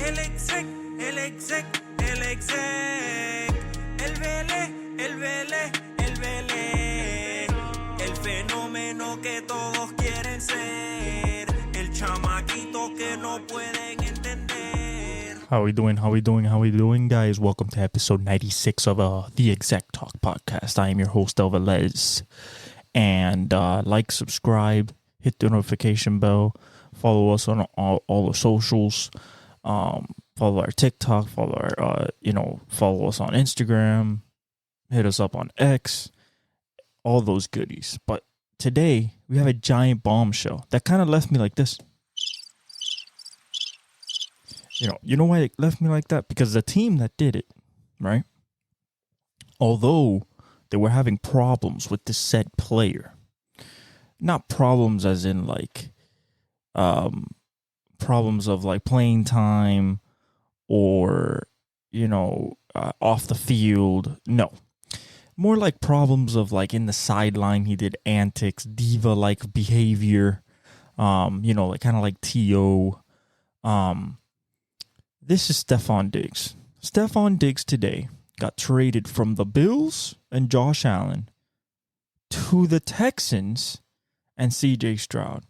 el exec, el Belé, el fenómeno que todos quieren ser, el chamaquito que no pueden entender. How we doing, guys? Welcome to episode 96 of the Exec Talk podcast. I am your host, Velez. And like, subscribe, hit the notification bell, follow us on all the socials, follow our TikTok, follow us on Instagram, hit us up on X, all those goodies. But today we have a giant bombshell that kind of left me like this. You know why it left me like that? Because the team that did it, right? Although they were having problems with the said player, not problems as in like problems of like playing time or off the field. No, more like problems of like in the sideline. He did antics, diva like behavior. Like kind of like T.O. This is Stefon Diggs. Stefon Diggs today got traded from the Bills and Josh Allen to the Texans and C.J. Stroud.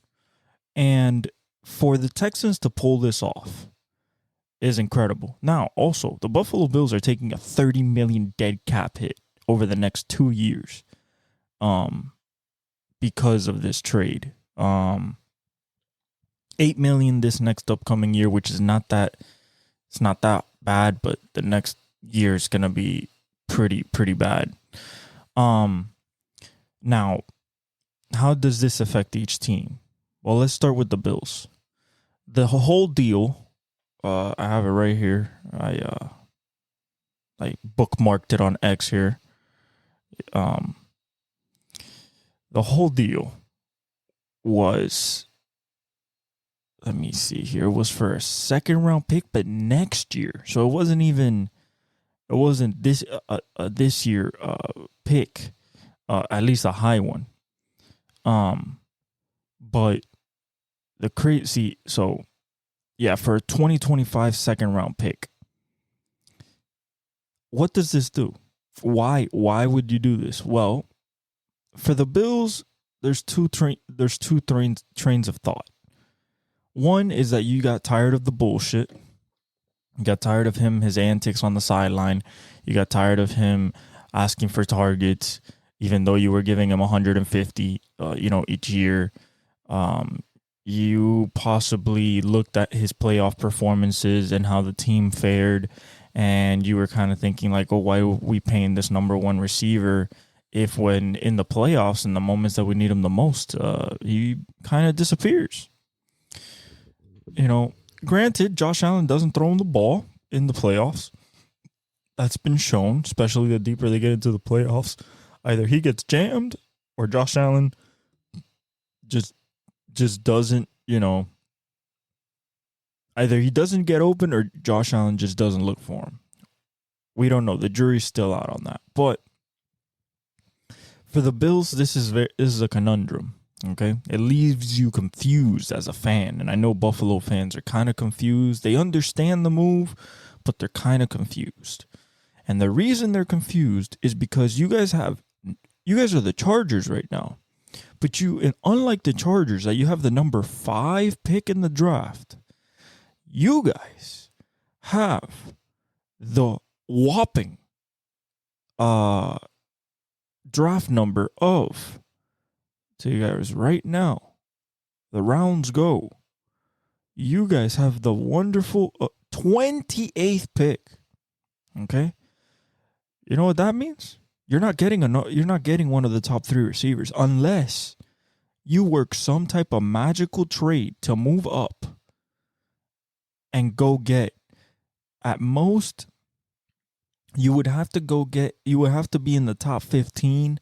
And for the Texans to pull this off is incredible. Now, also, the Buffalo Bills are taking a $30 million dead cap hit over the next 2 years because of this trade. $8 million this next upcoming year, which is not that bad, but the next year is going to be pretty bad. Now, how does this affect each team? Well, let's start with the Bills. The whole deal, I have it right here. I bookmarked it on X here. The whole deal was, let me see here, it was for a second round pick, but next year. So it wasn't this year pick, at least a high one. But the crazy, so yeah, for a 2025 second round pick. What does this do? Why would you do this? Well, for the Bills, there's two trains of thought. One is that you got tired of the bullshit. You got tired of his antics on the sideline. You got tired of him asking for targets, even though you were giving him 150, each year. You possibly looked at his playoff performances and how the team fared, and you were kind of thinking like, oh, why are we paying this number one receiver if when in the playoffs, in the moments that we need him the most, he kind of disappears? Granted, Josh Allen doesn't throw him the ball in the playoffs. That's been shown, especially the deeper they get into the playoffs. Either he gets jammed or Josh Allen just doesn't, either he doesn't get open or Josh Allen just doesn't look for him. We don't know. The jury's still out on that. But for the Bills, this is a conundrum. Okay, it leaves you confused as a fan, and I know Buffalo fans are kind of confused. They understand the move, but they're kind of confused. And the reason they're confused is because you guys are the Chargers right now. But unlike the Chargers, that you have the number 5 pick in the draft, you guys have the whopping draft number of, so you guys right now, the rounds go. You guys have the wonderful 28th pick. Okay, you know what that means? You're not getting one of the top 3 receivers unless you work some type of magical trade to move up and go get, at most, you would have to be in the top 15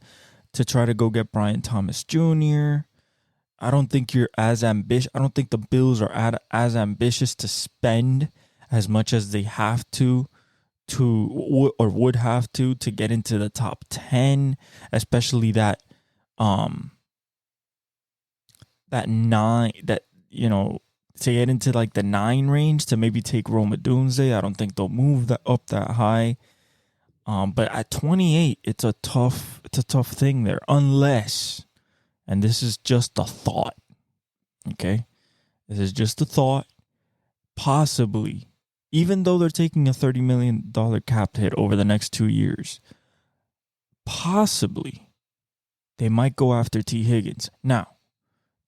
to try to go get Brian Thomas Jr. I don't think you're as ambitious. I don't think the Bills are as ambitious to spend as much as they have to would have to get into the top 10, especially that to get into like the 9 range to maybe take Rome Odunze. I don't think they'll move that up that high. But at 28, it's a tough thing there, unless, and this is just a thought, okay? This is just a thought. Possibly, even though they're taking a $30 million cap hit over the next 2 years, possibly they might go after T. Higgins. Now,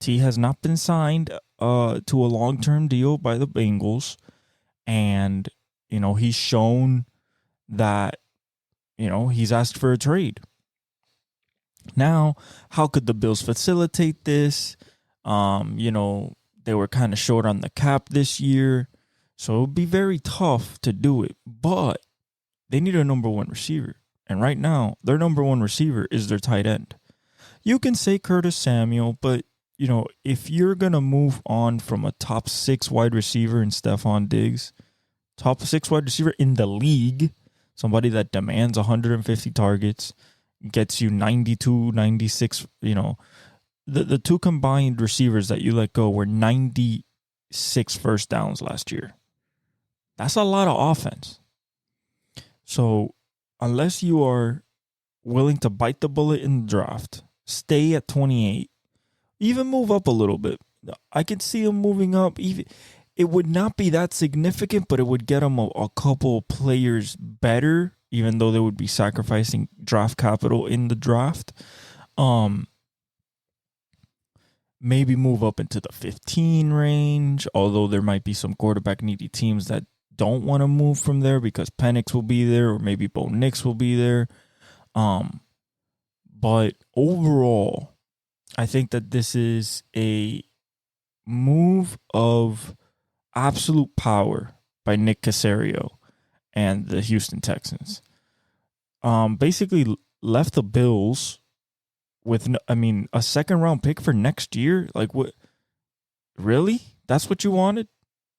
T has not been signed to a long-term deal by the Bengals, and, you know, he's shown that, you know, he's asked for a trade. Now, how could the Bills facilitate this? You know, they were kind of short on the cap this year, so it would be very tough to do it. But they need a number 1 receiver. And right now, their number 1 receiver is their tight end. You can say Curtis Samuel, but, you know, if you're going to move on from a top 6 wide receiver in Stefon Diggs, top 6 wide receiver in the league, somebody that demands 150 targets, gets you 92, 96, you know, the 2 combined receivers that you let go were 96 first downs last year. That's a lot of offense. So unless you are willing to bite the bullet in the draft, stay at 28, even move up a little bit. I could see him moving up. Even it would not be that significant, but it would get him a couple players better, even though they would be sacrificing draft capital in the draft. Maybe move up into the 15 range, although there might be some quarterback needy teams that don't want to move from there because Penix will be there, or maybe Bo Nix will be there. But overall, I think that this is a move of absolute power by Nick Caserio and the Houston Texans. Basically left the Bills with, a second round pick for next year. Like, what? Really? That's what you wanted?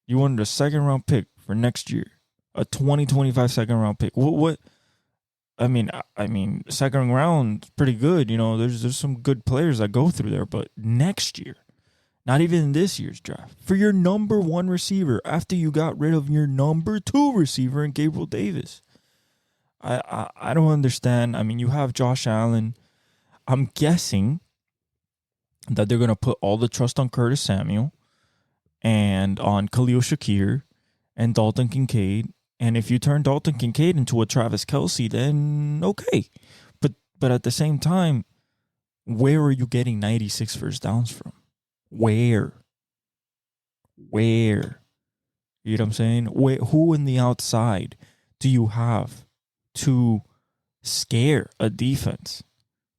You wanted a second round pick for next year, a 2025 second round pick. What? I mean, second round is pretty good. You know, there's some good players that go through there, but next year, not even in this year's draft, for your number 1 receiver after you got rid of your number 2 receiver in Gabriel Davis. I don't understand. I mean, you have Josh Allen. I'm guessing that they're going to put all the trust on Curtis Samuel and on Khalil Shakir and Dalton Kincaid. And if you turn Dalton Kincaid into a Travis Kelce, then okay. But at the same time, where are you getting 96 first downs from? Where? You know what I'm saying? Who in the outside do you have to scare a defense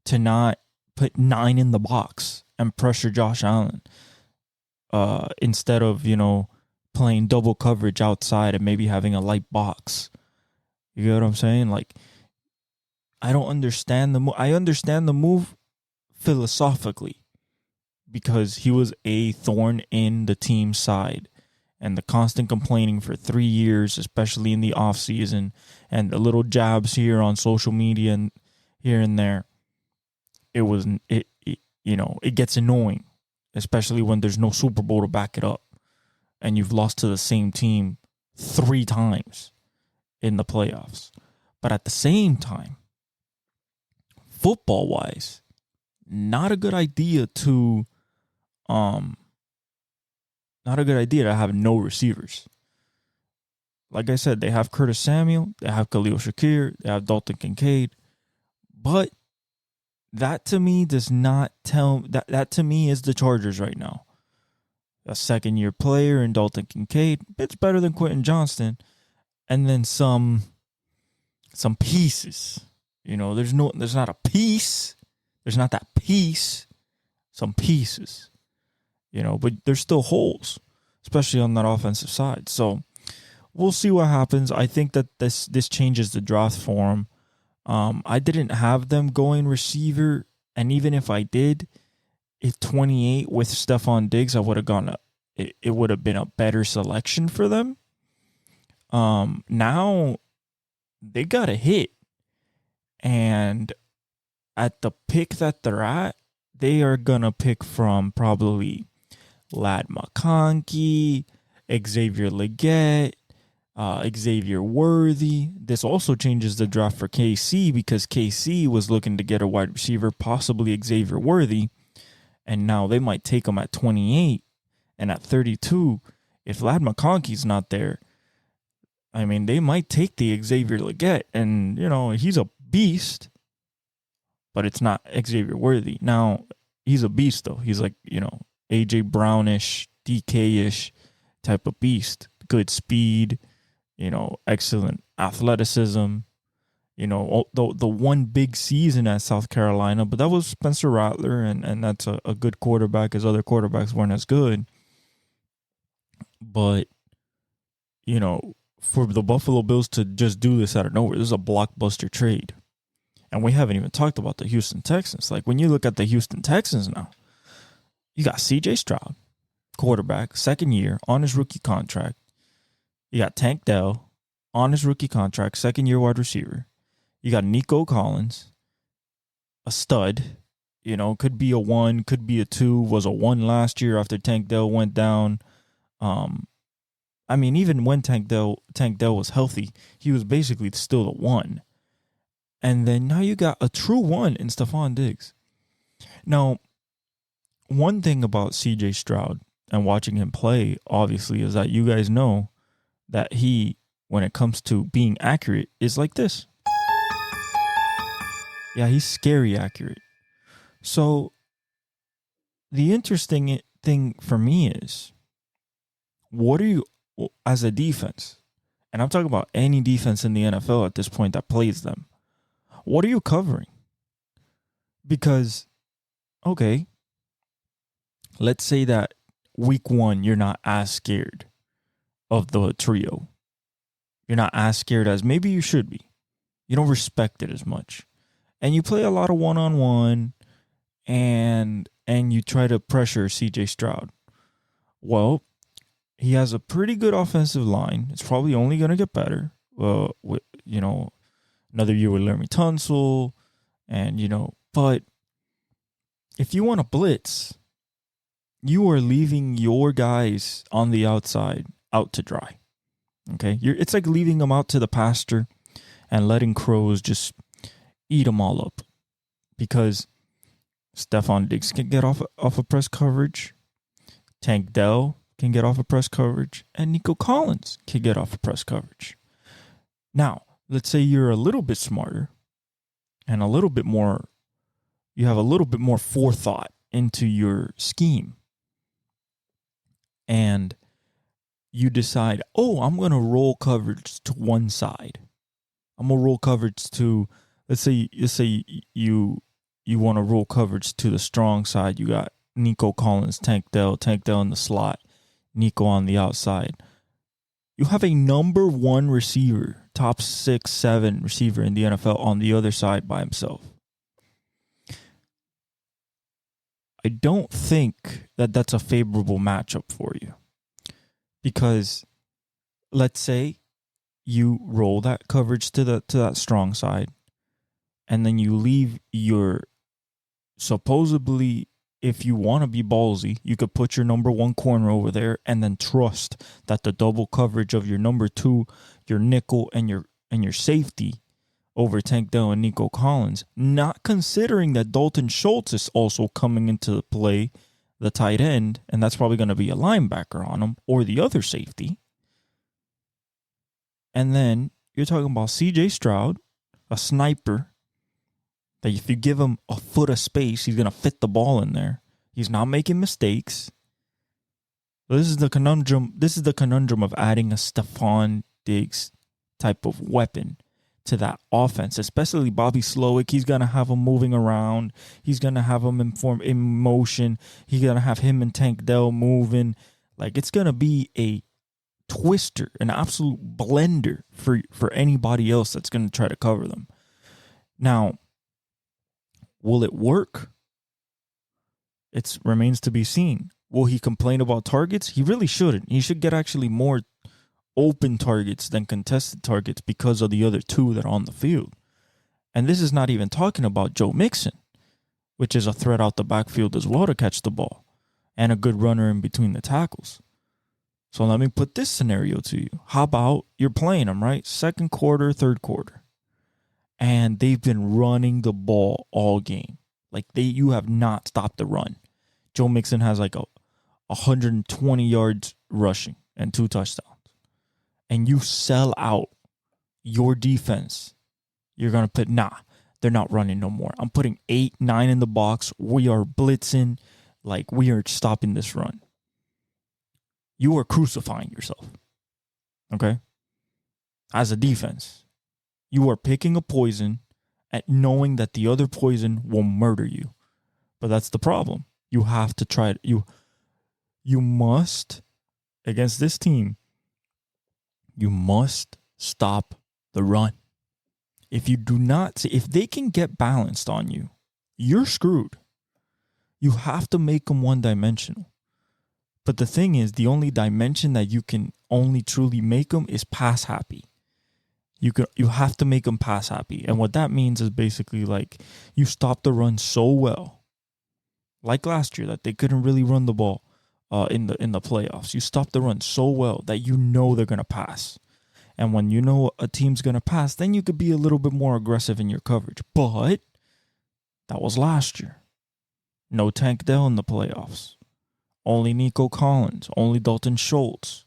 to not put 9 in the box and pressure Josh Allen instead of, you know, playing double coverage outside and maybe having a light box? You get what I'm saying? Like, I don't understand the move. I understand the move philosophically because he was a thorn in the team's side, and the constant complaining for 3 years, especially in the offseason, and the little jabs here on social media and here and there. It gets annoying, especially when there's no Super Bowl to back it up and you've lost to the same team 3 times in the playoffs. But at the same time, football-wise, not a good idea to have no receivers. Like I said, they have Curtis Samuel, they have Khalil Shakir, they have Dalton Kincaid, but that to me does not tell that to me is the Chargers right now. A second-year player in Dalton Kincaid, it's better than Quentin Johnston, and then some pieces. You know, there's not a piece. There's not that piece. Some pieces. You know, but there's still holes, especially on that offensive side. So we'll see what happens. I think that this changes the draft for them. I didn't have them going receiver, and even if I did, at 28 with Stefon Diggs, I would have gone. It would have been a better selection for them. Now they got a hit, and at the pick that they're at, they are gonna pick from probably Ladd McConkey, Xavier Legette, Xavier Worthy. This also changes the draft for KC because KC was looking to get a wide receiver, possibly Xavier Worthy, and now they might take him at 28 and at 32. If Ladd McConkey's not there, I mean, they might take the Xavier Legette, and, he's a beast, but it's not Xavier Worthy. Now, he's a beast, though. He's like, A.J. Brownish, DK-ish type of beast. Good speed, excellent athleticism. The one big season at South Carolina, but that was Spencer Rattler, and that's a good quarterback. His other quarterbacks weren't as good. But, for the Buffalo Bills to just do this out of nowhere, this is a blockbuster trade. And we haven't even talked about the Houston Texans. Like, when you look at the Houston Texans now, you got C.J. Stroud, quarterback, second year, on his rookie contract. You got Tank Dell, on his rookie contract, second year wide receiver. You got Nico Collins, a stud. Could be a 1, could be a 2, was a 1 last year after Tank Dell went down. Even when Tank Dell was healthy, he was basically still a 1. And then now you got a true 1 in Stefon Diggs. Now, one thing about C.J. Stroud and watching him play, obviously, is that you guys know that he, when it comes to being accurate, is like this. Yeah, he's scary accurate. So, the interesting thing for me is, what are you, as a defense, and I'm talking about any defense in the NFL at this point that plays them, what are you covering? Because, okay, let's say that week 1, you're not as scared of the trio. You're not as scared as maybe you should be. You don't respect it as much. And you play a lot of one-on-one, and you try to pressure C.J. Stroud. Well, he has a pretty good offensive line. It's probably only going to get better. With, another year with Laremy Tunsil, and, but if you want to blitz, you are leaving your guys on the outside out to dry. Okay? It's like leaving them out to the pasture and letting crows just eat them all up. Because Stefon Diggs can get off of press coverage. Tank Dell can get off of press coverage. And Nico Collins can get off of press coverage. Now, let's say you're a little bit smarter and you have a little bit more forethought into your scheme. And you decide, I'm going to roll coverage to one side. I'm going to roll coverage to, let's say you want to roll coverage to the strong side. You got Nico Collins, Tank Dell in the slot, Nico on the outside. You have a number 1 receiver, top 6, 7 receiver in the NFL on the other side by himself. I don't think that that's a favorable matchup for you. Because let's say you roll that coverage to that strong side, and then you leave your, supposedly, if you want to be ballsy, you could put your number 1 corner over there and then trust that the double coverage of your number 2, your nickel, and your safety over Tank Dell and Nico Collins, not considering that Dalton Schultz is also coming into the play, the tight end, and that's probably going to be a linebacker on him, or the other safety. And then you're talking about C.J. Stroud, a sniper, that if you give him a foot of space, he's going to fit the ball in there. He's not making mistakes. This is the conundrum. This is the conundrum of adding a Stefon Diggs type of weapon to that offense, especially Bobby Slowick. He's going to have him moving around. He's going to have him in motion. He's going to have him and Tank Dell moving. Like, it's going to be a twister, an absolute blender for anybody else that's going to try to cover them. Now, will it work? It remains to be seen. Will he complain about targets? He really shouldn't. He should get actually more open targets than contested targets because of the other 2 that are on the field. And this is not even talking about Joe Mixon, which is a threat out the backfield as well to catch the ball. and a good runner in between the tackles. So let me put this scenario to you. How about you're playing them, right? Second quarter, third quarter. And they've been running the ball all game. Like you have not stopped the run. Joe Mixon has like 120 yards rushing and 2 touchdowns. And you sell out your defense. You're going to put, they're not running no more. I'm putting 8, 9 in the box. We are blitzing. Like, we are stopping this run. You are crucifying yourself. Okay? As a defense, you are picking a poison at knowing that the other poison will murder you. But that's the problem. You have to try it. You must, against this team, you must stop the run. If you do not, if they can get balanced on you, you're screwed. You have to make them one-dimensional. But the thing is, the only dimension that you can only truly make them is pass happy. You have to make them pass happy. And what that means is basically like you stop the run so well, like last year, that they couldn't really run the ball in the playoffs. You stop the run so well that you know they're going to pass. And when you know a team's going to pass, then you could be a little bit more aggressive in your coverage. But that was last year. No Tank Dell in the playoffs. Only Nico Collins. Only Dalton Schultz.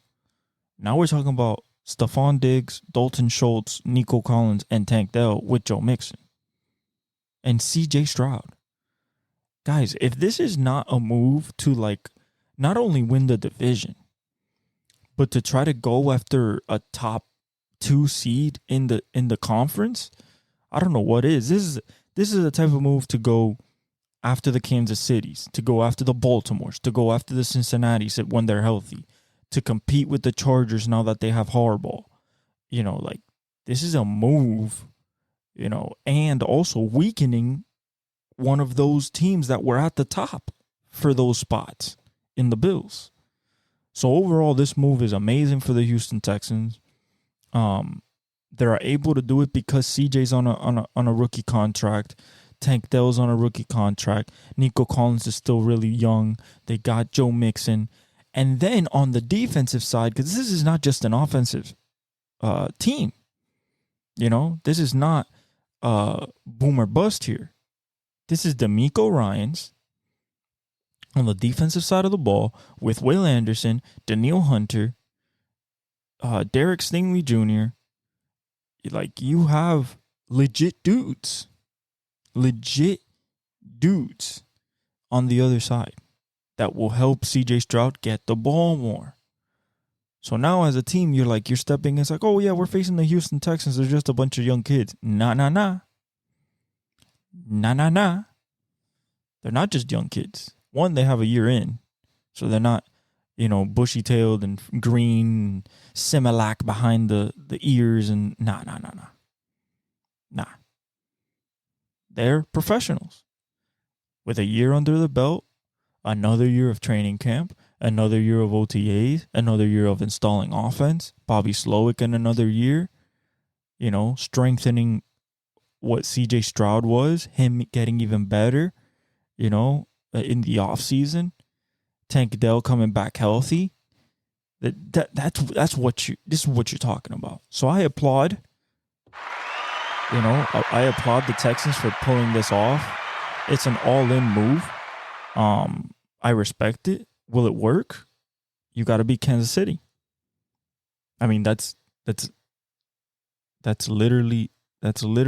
Now we're talking about Stefon Diggs, Dalton Schultz, Nico Collins, and Tank Dell with Joe Mixon. And CJ Stroud. Guys, if this is not a move to like not only win the division, but to try to go after a top 2 seed in the conference, I don't know what is. This is the type of move to go after the Kansas Cities, to go after the Baltimores, to go after the Cincinnatis when they're healthy, to compete with the Chargers now that they have Harbaugh. You know, like, this is a move, you know, and also weakening one of those teams that were at the top for those spots in the Bills. So overall, this move is amazing for the Houston Texans. They're able to do it because CJ's on a rookie contract. Tank Dell's on a rookie contract. Nico Collins is still really young. They got Joe Mixon. And then on the defensive side, because this is not just an offensive team. You know, this is not boom or bust here. This is DeMeco Ryans on the defensive side of the ball with Will Anderson, Danielle Hunter, Derek Stingley Jr. Like, you have legit dudes on the other side that will help CJ Stroud get the ball more. So now as a team, you're stepping in. It's like, oh yeah, we're facing the Houston Texans. They're just a bunch of young kids. Nah. They're not just young kids. One, they have a year in. So they're not, you know, bushy-tailed and green, Similac behind the ears, and nah. They're professionals with a year under the belt, another year of training camp, another year of OTAs, another year of installing offense, Bobby Slowick in another year, you know, strengthening what CJ Stroud was, him getting even better, you know, in the offseason. Tank Dell coming back healthy. This is what you're talking about. So I applaud. You know, I applaud the Texans for pulling this off. It's an all-in move. I respect it. Will it work? You got to beat Kansas City. I mean, that's literally that's what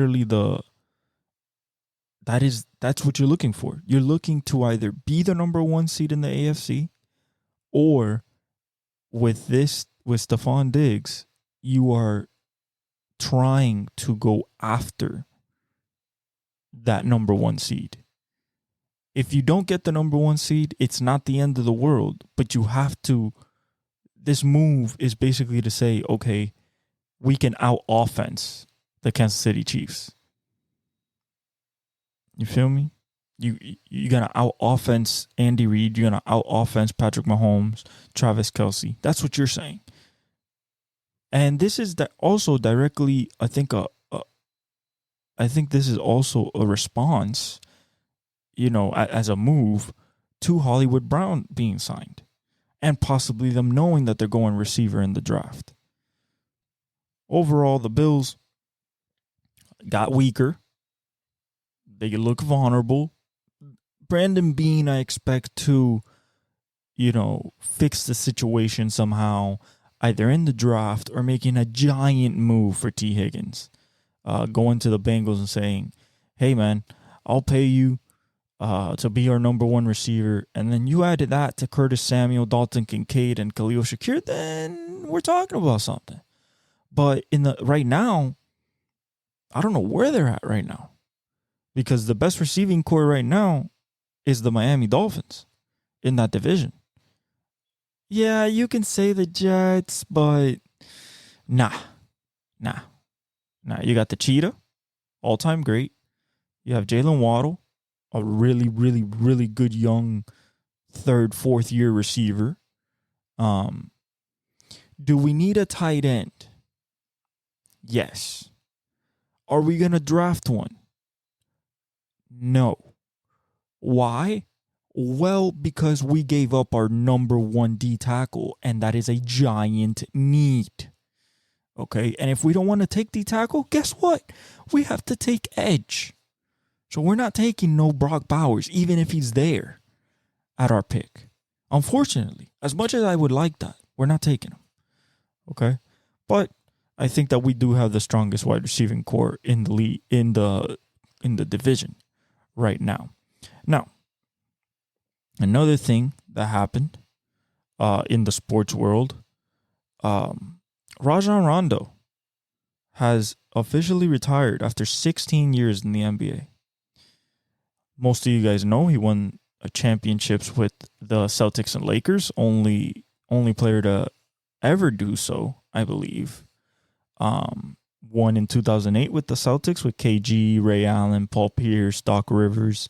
you're looking for. You're looking to either be the number 1 seed in the AFC, or with Stefon Diggs, you are trying to go after that number 1 seed. If you don't get the number 1 seed, it's not the end of the world, but you have to. This move is basically to say, okay, we can out-offense the Kansas City Chiefs. You feel me? You're going to out-offense Andy Reid. You're going to out-offense Patrick Mahomes, Travis Kelce. That's what you're saying. And this is also directly, I think this is also a response, you know, as a move to Hollywood Brown being signed and possibly them knowing that they're going receiver in the draft. Overall, the Bills got weaker. They look vulnerable. Brandon Beane, I expect to, fix the situation somehow, either in the draft or making a giant move for T. Higgins. Going to the Bengals and saying, hey, man, I'll pay you to be our number one receiver. And then you added that to Curtis Samuel, Dalton Kincaid, and Khalil Shakir, then we're talking about something. But right now, I don't know where they're at right now. Because the best receiving core right now is the Miami Dolphins in that division. Yeah, you can say the Jets, but nah. You got the Cheetah, all-time great. You have Jalen Waddle, a really, really, really good young third, fourth year receiver. Do we need a tight end? Yes. Are we going to draft one? No. Why? Well, because we gave up our number one D tackle, and that is a giant need. Okay, and if we don't want to take D tackle, guess what? We have to take edge. So we're not taking no Brock Bowers, even if he's there at our pick. Unfortunately, as much as I would like that, we're not taking him. Okay, but I think that we do have the strongest wide receiving core in the league, in the division right now. Now, another thing that happened in the sports world, Rajon Rondo has officially retired after 16 years in the NBA. Most of you guys know he won championships with the Celtics and Lakers. Only player to ever do so, I believe. Won in 2008 with the Celtics with KG, Ray Allen, Paul Pierce, Doc Rivers,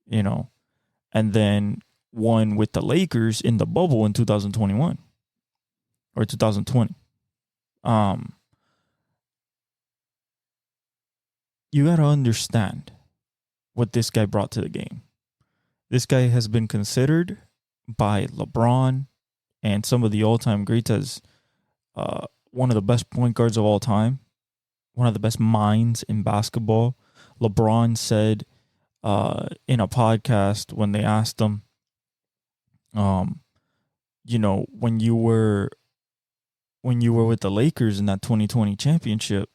and then won with the Lakers in the bubble in 2021 or 2020. You got to understand what this guy brought to the game. This guy has been considered by LeBron and some of the all-time greats as one of the best point guards of all time, one of the best minds in basketball. LeBron said in a podcast when they asked him, when you were with the Lakers in that 2020 championship,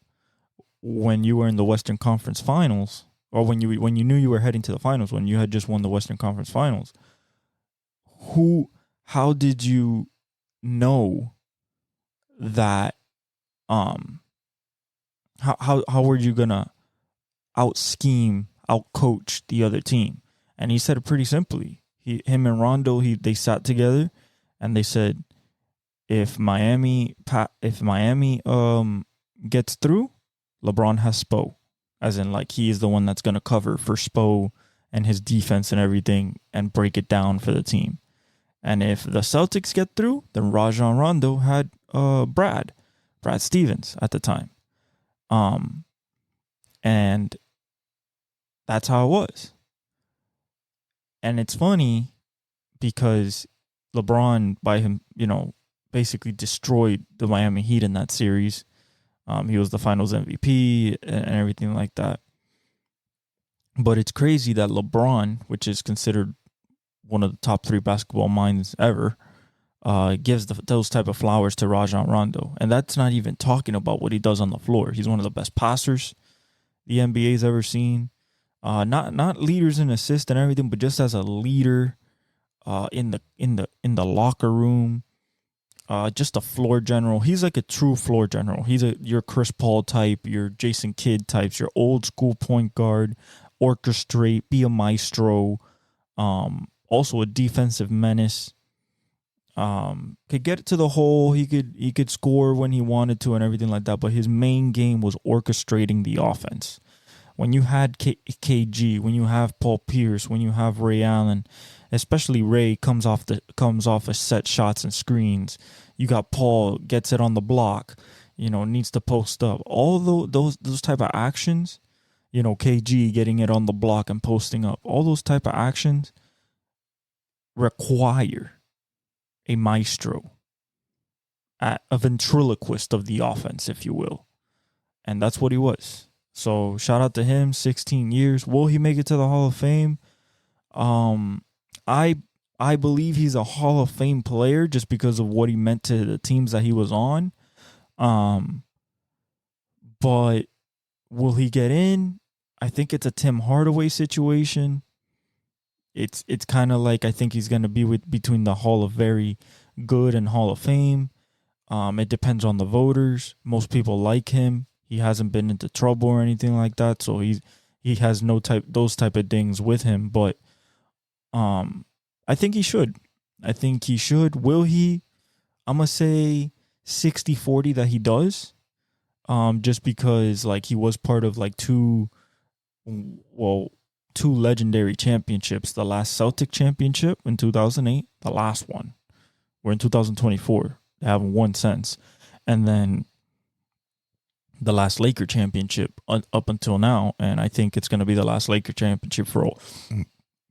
when you were in the Western Conference Finals, or when you knew you were heading to the finals, when you had just won the Western Conference Finals, how did you know that how were you gonna out-coach the other team? And he said it pretty simply. Him and Rondo, they sat together and they said, if Miami gets through, LeBron has Spo, as in like he is the one that's gonna cover for Spo and his defense and everything and break it down for the team. And if the Celtics get through, then Rajon Rondo had Brad Stevens at the time. And that's how it was. And it's funny because LeBron, by him, basically destroyed the Miami Heat in that series. He was the finals MVP and everything like that. But it's crazy that LeBron, which is considered one of the top 3 basketball minds ever, gives those type of flowers to Rajon Rondo. And that's not even talking about what he does on the floor. He's one of the best passers the NBA's ever seen. Not leaders in assists and everything, but just as a leader in the locker room. Just a floor general. He's like a true floor general. He's your Chris Paul type, your Jason Kidd types, your old school point guard, orchestrate, be a maestro. Also a defensive menace. Could get it to the hole. He could score when he wanted to and everything like that. But his main game was orchestrating the offense. When you had KG, when you have Paul Pierce, when you have Ray Allen, especially Ray comes off of set shots and screens. You got Paul gets it on the block, needs to post up. All those type of actions, KG getting it on the block and posting up. All those type of actions require a maestro, a ventriloquist of the offense, if you will. And that's what he was. So shout out to him, 16 years. Will he make it to the Hall of Fame? I believe he's a Hall of Fame player just because of what he meant to the teams that he was on. But will he get in? I think it's a Tim Hardaway situation. It's kind of like I think he's going to be between the Hall of Very Good and Hall of Fame. It depends on the voters. Most people like him. He hasn't been into trouble or anything like that, so he has those type of things with him. But I think he should. Will he? I'm gonna say 60-40 that he does. Just because like he was part of like two legendary championships. The last Celtic championship in 2008, the last one. We're in 2024. They haven't won since. And then the last Laker championship up until now, and I think it's going to be the last Laker championship for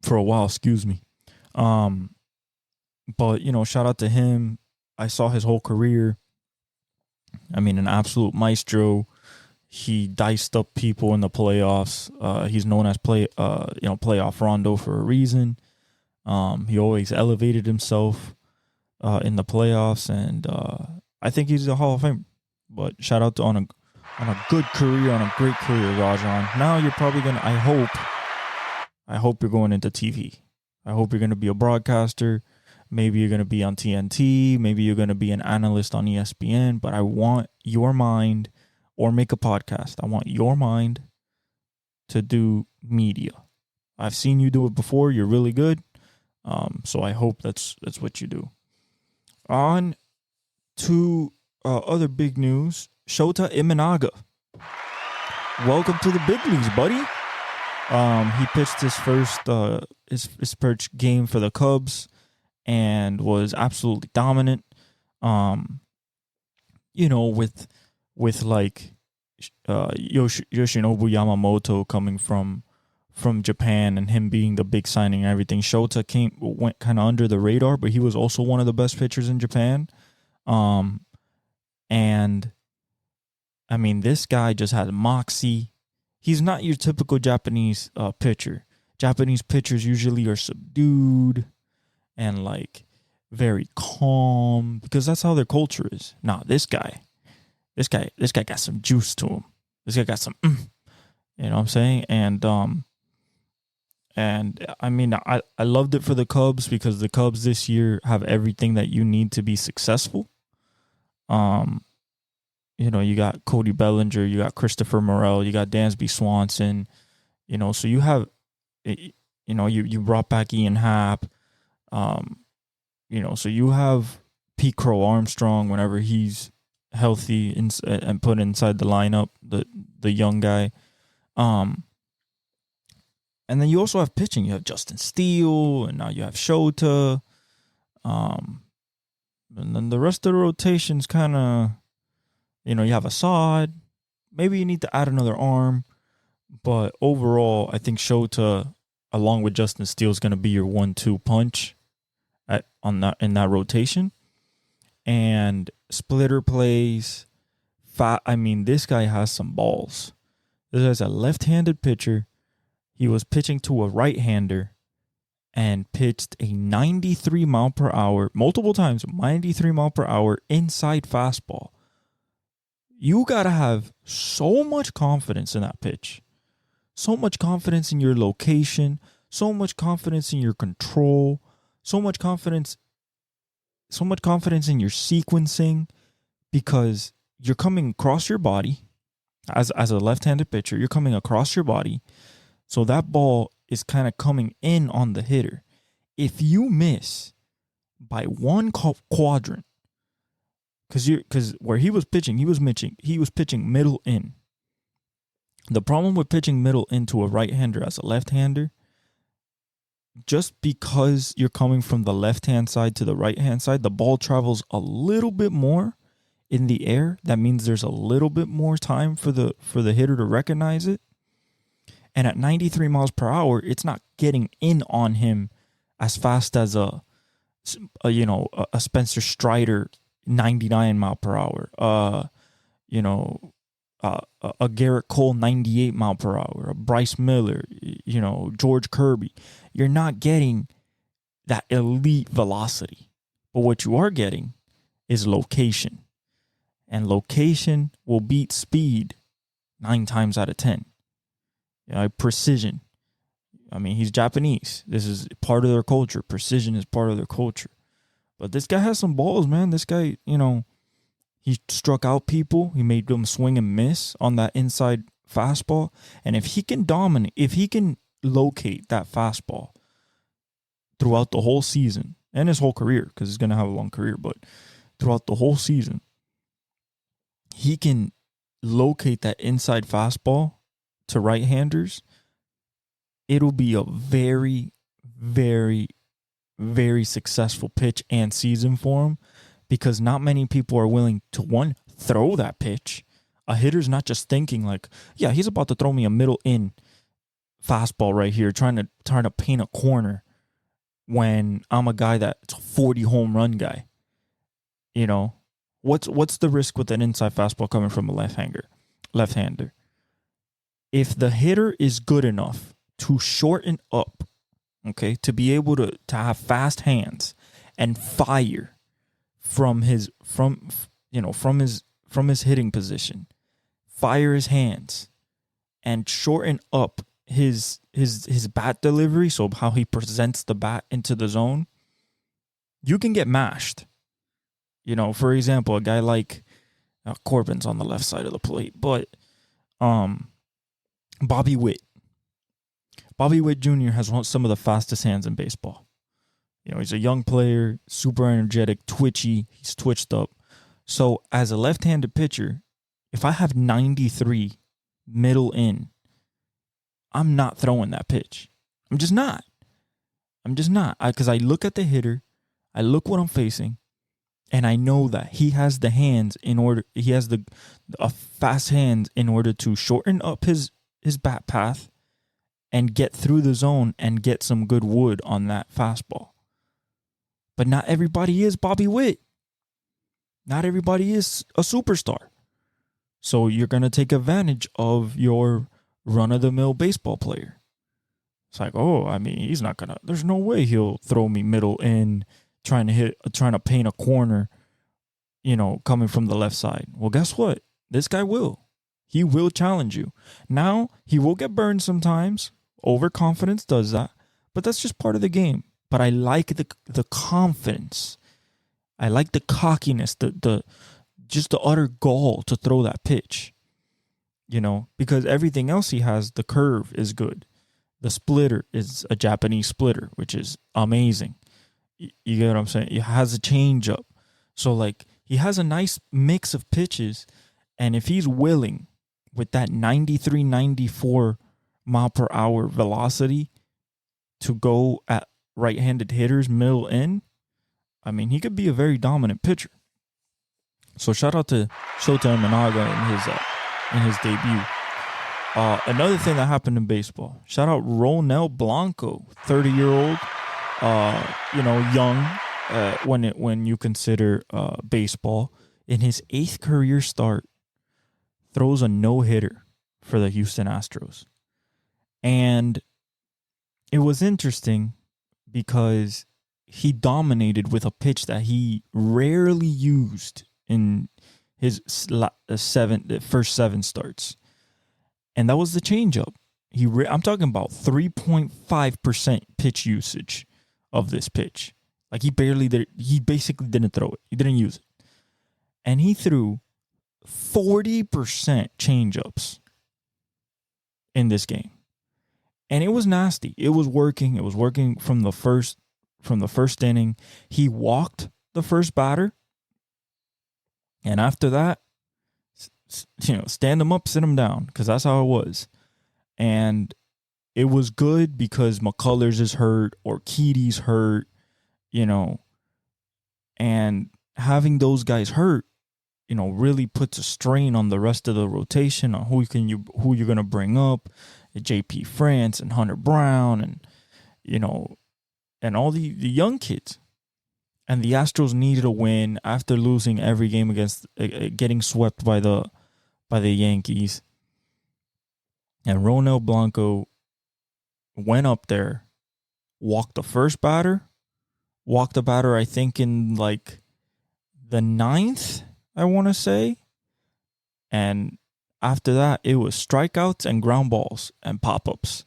a while, excuse me. But, shout out to him. I saw his whole career. I mean, an absolute maestro. He diced up people in the playoffs. He's known as playoff Rondo for a reason. He always elevated himself in the playoffs, and I think he's a Hall of Famer. But shout out to on a good career, on a great career, Rajon. Now you're probably gonna. I hope you're going into TV. I hope you're gonna be a broadcaster. Maybe you're gonna be on TNT. Maybe you're gonna be an analyst on ESPN. But I want your mind, or make a podcast. I want your mind to do media. I've seen you do it before. You're really good. So I hope that's what you do. On to other big news. Shota Imanaga. Welcome to the big leagues, buddy. He pitched his first first game for the Cubs and was absolutely dominant. With like Yoshinobu Yamamoto coming from Japan and him being the big signing and everything, Shota went kind of under the radar, but he was also one of the best pitchers in Japan. And I mean, this guy just has moxie. He's not your typical Japanese pitcher. Japanese pitchers usually are subdued and like very calm because that's how their culture is. Nah, this guy got some juice to him. This guy got some, you know what I'm saying? And I mean, I loved it for the Cubs because the Cubs this year have everything that you need to be successful. You got Cody Bellinger, you got Christopher Morel, you got Dansby Swanson, so you have, you brought back Ian Happ, so you have Pete Crow Armstrong whenever he's healthy and put inside the lineup, the young guy. And then you also have pitching. You have Justin Steele, and now you have Shota. And then the rest of the rotation's kind of, you have Assad. Maybe you need to add another arm. But overall, I think Shota, along with Justin Steele, is going to be your 1-2 punch in that rotation. And splitter plays. I mean, this guy has some balls. This guy's a left-handed pitcher. He was pitching to a right-hander and pitched a 93 mile per hour, multiple times, 93 mile per hour inside fastball. You got to have so much confidence in that pitch. So much confidence in your location. So much confidence in your control. So much confidence in your sequencing, because you're coming across your body as a left-handed pitcher. You're coming across your body. So that ball is kind of coming in on the hitter. If you miss by one quadrant, because where he was pitching middle in. The problem with pitching middle into a right-hander as a left-hander, just because you're coming from the left-hand side to the right-hand side, the ball travels a little bit more in the air. That means there's a little bit more time for the hitter to recognize it. And at 93 miles per hour, it's not getting in on him as fast as a Spencer Strider 99 mile per hour, a Garrett Cole 98 mile per hour, a Bryce Miller, George Kirby. You're not getting that elite velocity. But what you are getting is location. And location will beat speed 9 times out of 10. Precision. I mean, he's Japanese. This is part of their culture. Precision is part of their culture. But this guy has some balls, man. This guy, he struck out people. He made them swing and miss on that inside fastball. And if he can dominate, if he can locate that fastball throughout the whole season and his whole career, because he's going to have a long career, but throughout the whole season, he can locate that inside fastball to right-handers. It'll be a very, very, very successful pitch and season for him, because not many people are willing to, one, throw that pitch. A hitter's not just thinking like, yeah, he's about to throw me a middle in fastball right here, trying to paint a corner when I'm a guy that's a 40 home run guy. What's the risk with an inside fastball coming from a left-hander? If the hitter is good enough to shorten up, okay, to be able to have fast hands and fire from his hitting position, fire his hands and shorten up his bat delivery, so how he presents the bat into the zone, you can get mashed. For example, a guy like Corbin's on the left side of the plate, but Bobby Witt. Bobby Witt Jr. has some of the fastest hands in baseball. He's a young player, super energetic, twitchy. He's twitched up. So as a left-handed pitcher, if I have 93 middle in, I'm not throwing that pitch. I'm just not. Because I look at the hitter, I look what I'm facing, and I know that he has the hands he has a fast hands in order to shorten up his bat path and get through the zone and get some good wood on that fastball. But not everybody is Bobby Witt. Not everybody is a superstar. So you're going to take advantage of your run-of-the-mill baseball player. It's like, he's not going to, there's no way he'll throw me middle in trying to paint a corner, coming from the left side. Well, guess what? This guy will. He will challenge you. Now, he will get burned sometimes. Overconfidence does that. But that's just part of the game. But I like the confidence. I like the cockiness, just the utter gall to throw that pitch. Because everything else he has, the curve is good. The splitter is a Japanese splitter, which is amazing. You get what I'm saying? He has a changeup. So, he has a nice mix of pitches. And if he's willing, with that 93, 94 mile per hour velocity, to go at right-handed hitters middle in, he could be a very dominant pitcher. So shout out to Shota Imanaga in his debut. Another thing that happened in baseball. Shout out Ronel Blanco, 30-year-old, young when you consider baseball. In his 8th career start, throws a no-hitter for the Houston Astros. And it was interesting because he dominated with a pitch that he rarely used in his first 7 starts. And that was the changeup. I'm talking about 3.5% pitch usage of this pitch. He basically didn't throw it. He didn't use it. And he threw 40% changeups in this game. And it was nasty. It was working. It was working from the first inning. He walked the first batter. And after that, stand him up, sit him down, because that's how it was. And it was good because McCullers is hurt or Keaty's hurt, and having those guys hurt, really puts a strain on the rest of the rotation, on who you're going to bring up, JP France and Hunter Brown, and, and all the young kids. And the Astros needed a win after losing every game against getting swept by the Yankees. And Ronel Blanco went up there, walked the batter, I think in like the ninth, I want to say. And after that, it was strikeouts and ground balls and pop-ups.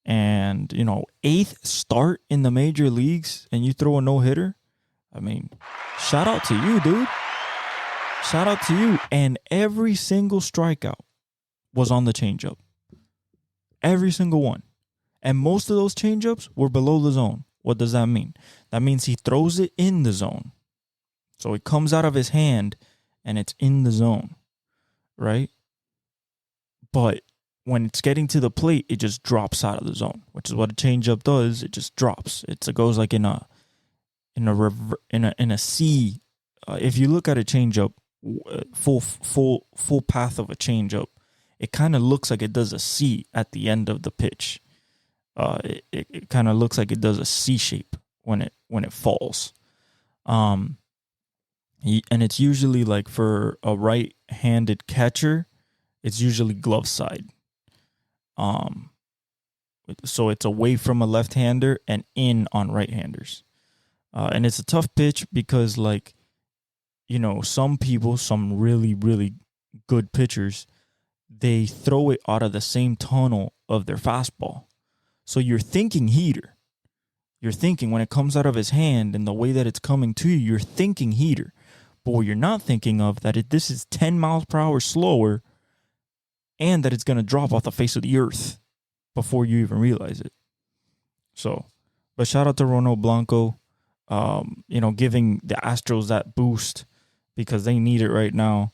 And, eighth start in the major leagues and you throw a no-hitter. I mean, shout out to you, dude. Shout out to you. And every single strikeout was on the changeup. Every single one. And most of those changeups were below the zone. What does that mean? That means he throws it in the zone. So it comes out of his hand and it's in the zone, right? But when it's getting to the plate, it just drops out of the zone, which is what a changeup does. It just drops. It goes like in a C. If you look at a changeup, full path of a changeup, it kind of looks like it does a C at the end of the pitch. It kind of looks like it does a C shape when it falls. And it's usually like for a right-handed catcher, it's usually glove side. So it's away from a left-hander and in on right-handers. And it's a tough pitch because, like, some people, some really, really good pitchers, they throw it out of the same tunnel of their fastball. So you're thinking heater. You're thinking when it comes out of his hand and the way that it's coming to you, you're thinking heater. But what you're not thinking of that this is 10 miles per hour slower and that it's going to drop off the face of the earth before you even realize it. So, but shout out to Ronel Blanco, giving the Astros that boost because they need it right now.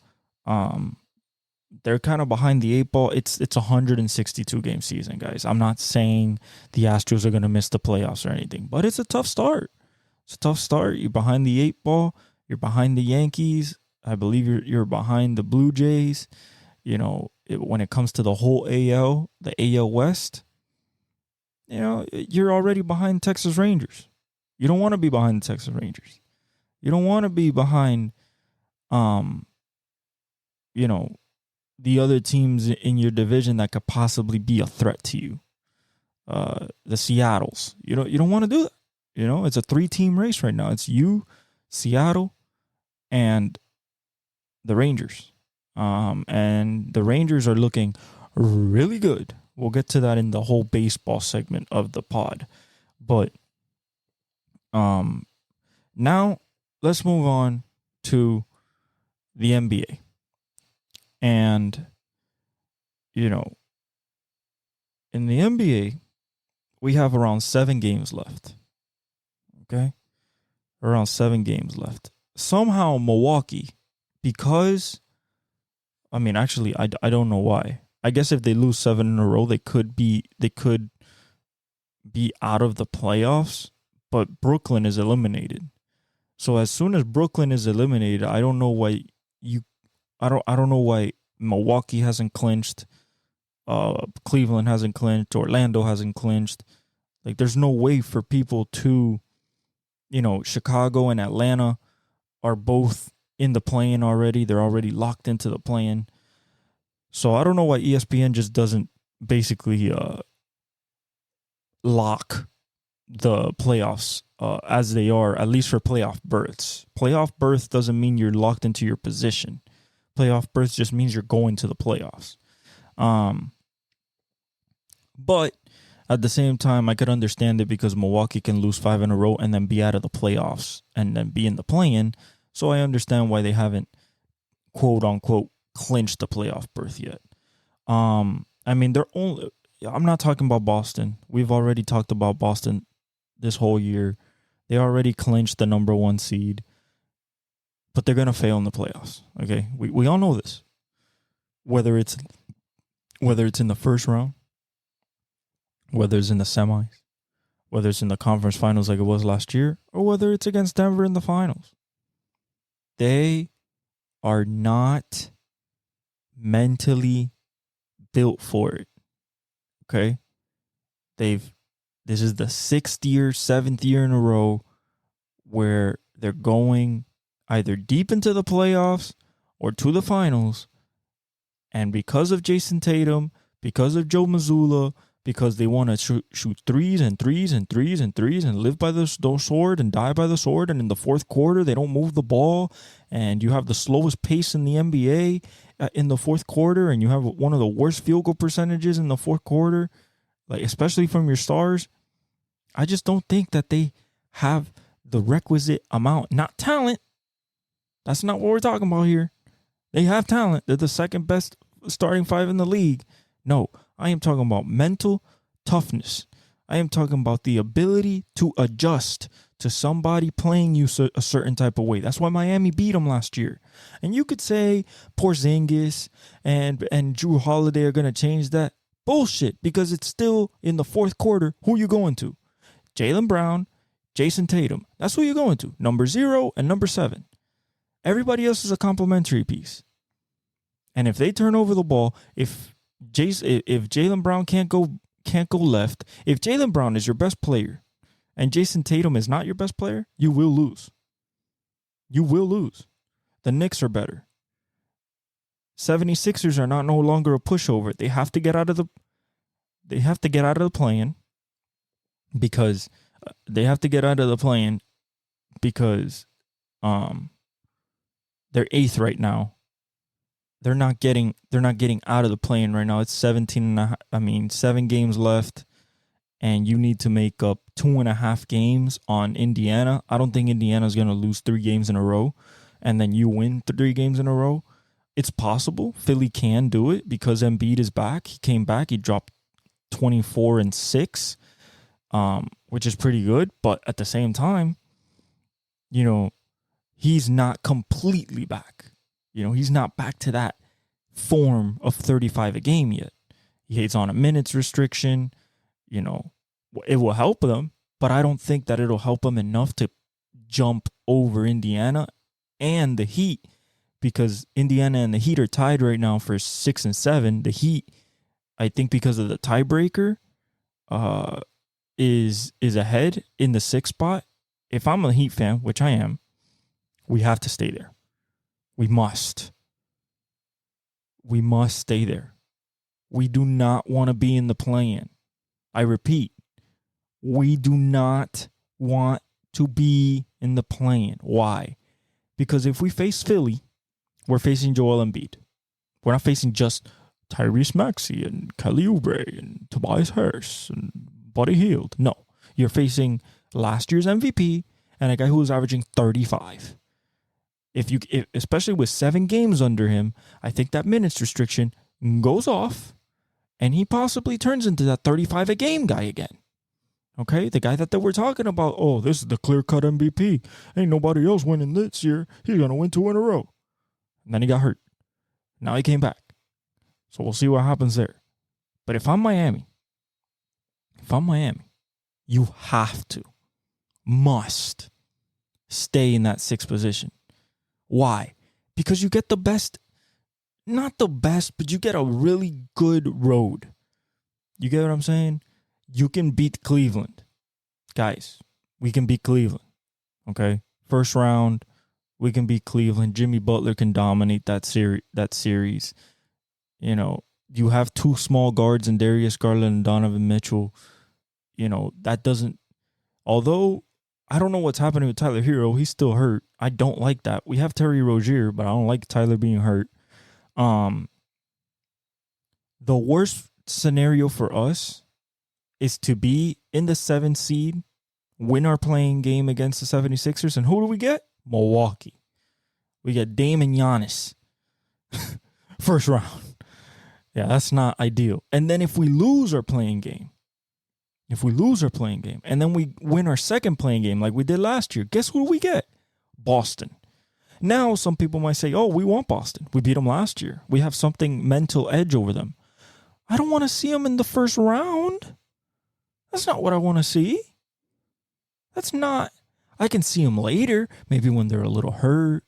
They're kind of behind the eight ball. It's a 162 game season, guys. I'm not saying the Astros are going to miss the playoffs or anything, but it's a tough start. It's a tough start. You're behind the eight ball. You're behind the Yankees. I believe you're behind the Blue Jays. When it comes to the whole AL, the AL West, you're already behind Texas Rangers. You don't want to be behind the Texas Rangers. You don't want to be behind, the other teams in your division that could possibly be a threat to you. The Seattles. You don't want to do that. It's a 3-team race right now. It's you, Seattle, and the Rangers. And the Rangers are looking really good. We'll get to that in the whole baseball segment of the pod. But now let's move on to the NBA. And, in the NBA, we have around 7 games left. Okay? Around 7 games left. Somehow Milwaukee, because, actually, I don't know why. I guess if they lose 7 in a row, they could be out of the playoffs, but Brooklyn is eliminated. So as soon as Brooklyn is eliminated, I don't know why Milwaukee hasn't clinched, Cleveland hasn't clinched, Orlando hasn't clinched. Like, there's no way for people to, Chicago and Atlanta are both in the play-in already. They're already locked into the play-in. So I don't know why ESPN just doesn't basically lock the playoffs as they are, at least for playoff berths. Playoff berth doesn't mean you're locked into your position. Playoff berth just means you're going to the playoffs. But at the same time, I could understand it because Milwaukee can lose 5 in a row and then be out of the playoffs and then be in the play-in. So I understand why they haven't, quote unquote, clinched the playoff berth yet. They're only. I'm not talking about Boston. We've already talked about Boston this whole year. They already clinched the number 1 seed, but they're gonna fail in the playoffs. Okay, we all know this. Whether it's in the first round, whether it's in the semis, whether it's in the conference finals like it was last year, or whether it's against Denver in the finals, they are not mentally built for it. Okay? They've This is the 6th year, 7th year in a row where they're going either deep into the playoffs or to the finals. And because of Jason Tatum, because of Joe Mazzulla, because they want to shoot threes and threes and threes and threes and live by the sword and die by the sword. And in the fourth quarter, they don't move the ball. And you have the slowest pace in the NBA in the fourth quarter. And you have one of the worst field goal percentages in the fourth quarter, like especially from your stars. I just don't think that they have the requisite amount, not talent. That's not what we're talking about here. They have talent. They're the second best starting five in the league. No, I am talking about mental toughness. I am talking about the ability to adjust to somebody playing you a certain type of way. That's why Miami beat them last year. And you could say Porzingis and Drew Holiday are going to change that. Bullshit, because it's still in the fourth quarter. Who are you going to? Jaylen Brown, Jason Tatum. That's who you're going to. Number 0 and number 7. Everybody else is a complimentary piece. And if they turn over the ball, if Jaylen Brown can't go left, if Jaylen Brown is your best player and Jason Tatum is not your best player, you will lose. You will lose. The Knicks are better. 76ers are no longer a pushover. They have to get out of the play-in because they're 8th right now. They're not getting out of the play-in right now. It's 7 games left, and you need to make up 2.5 games on Indiana. I don't think Indiana's going to lose 3 games in a row, and then you win 3 games in a row. It's possible. Philly can do it because Embiid is back. He came back. He dropped 24 and 6, which is pretty good. But at the same time, he's not completely back. He's not back to that form of 35 a game yet. He's on a minutes restriction. It will help them, but I don't think that it'll help them enough to jump over Indiana and the Heat, because Indiana and the Heat are tied right now for 6 and 7. The Heat, I think because of the tiebreaker, is ahead in the 6th spot. If I'm a Heat fan, which I am, we have to stay there. We must stay there. We do not want to be in the play-in. I repeat, we do not want to be in the play-in. Why? Because if we face Philly, we're facing Joel Embiid. We're not facing just Tyrese Maxey and Kelly Oubre and Tobias Harris and Buddy Hield. No, you're facing last year's MVP and a guy who was averaging 35. Especially with 7 games under him, I think that minutes restriction goes off, and he possibly turns into that 35 a game guy again. Okay, the guy that we're talking about. Oh, this is the clear-cut MVP. Ain't nobody else winning this year. He's gonna win 2 in a row. And then he got hurt. Now he came back. So we'll see what happens there. But if I'm Miami, you must stay in that 6th position. Why? Because you get the best, not the best, but you get a really good road. You get what I'm saying? You can beat Cleveland. Guys, we can beat Cleveland. Okay? First round, we can beat Cleveland. Jimmy Butler can dominate that series. You have 2 small guards in Darius Garland and Donovan Mitchell. That doesn't, although I don't know what's happening with Tyler Hero. He's still hurt. I don't like that. We have Terry Rozier, but I don't like Tyler being hurt. The worst scenario for us is to be in the 7th seed, win our playing game against the 76ers, and who do we get? Milwaukee. We get Dame and Giannis. First round. Yeah, that's not ideal. And then if we lose our playing game, and then we win our second playing game like we did last year, guess who we get? Boston. Now, some people might say, oh, we want Boston. We beat them last year. We have something mental edge over them. I don't want to see them in the first round. That's not what I want to see. That's not. I can see them later, maybe when they're a little hurt,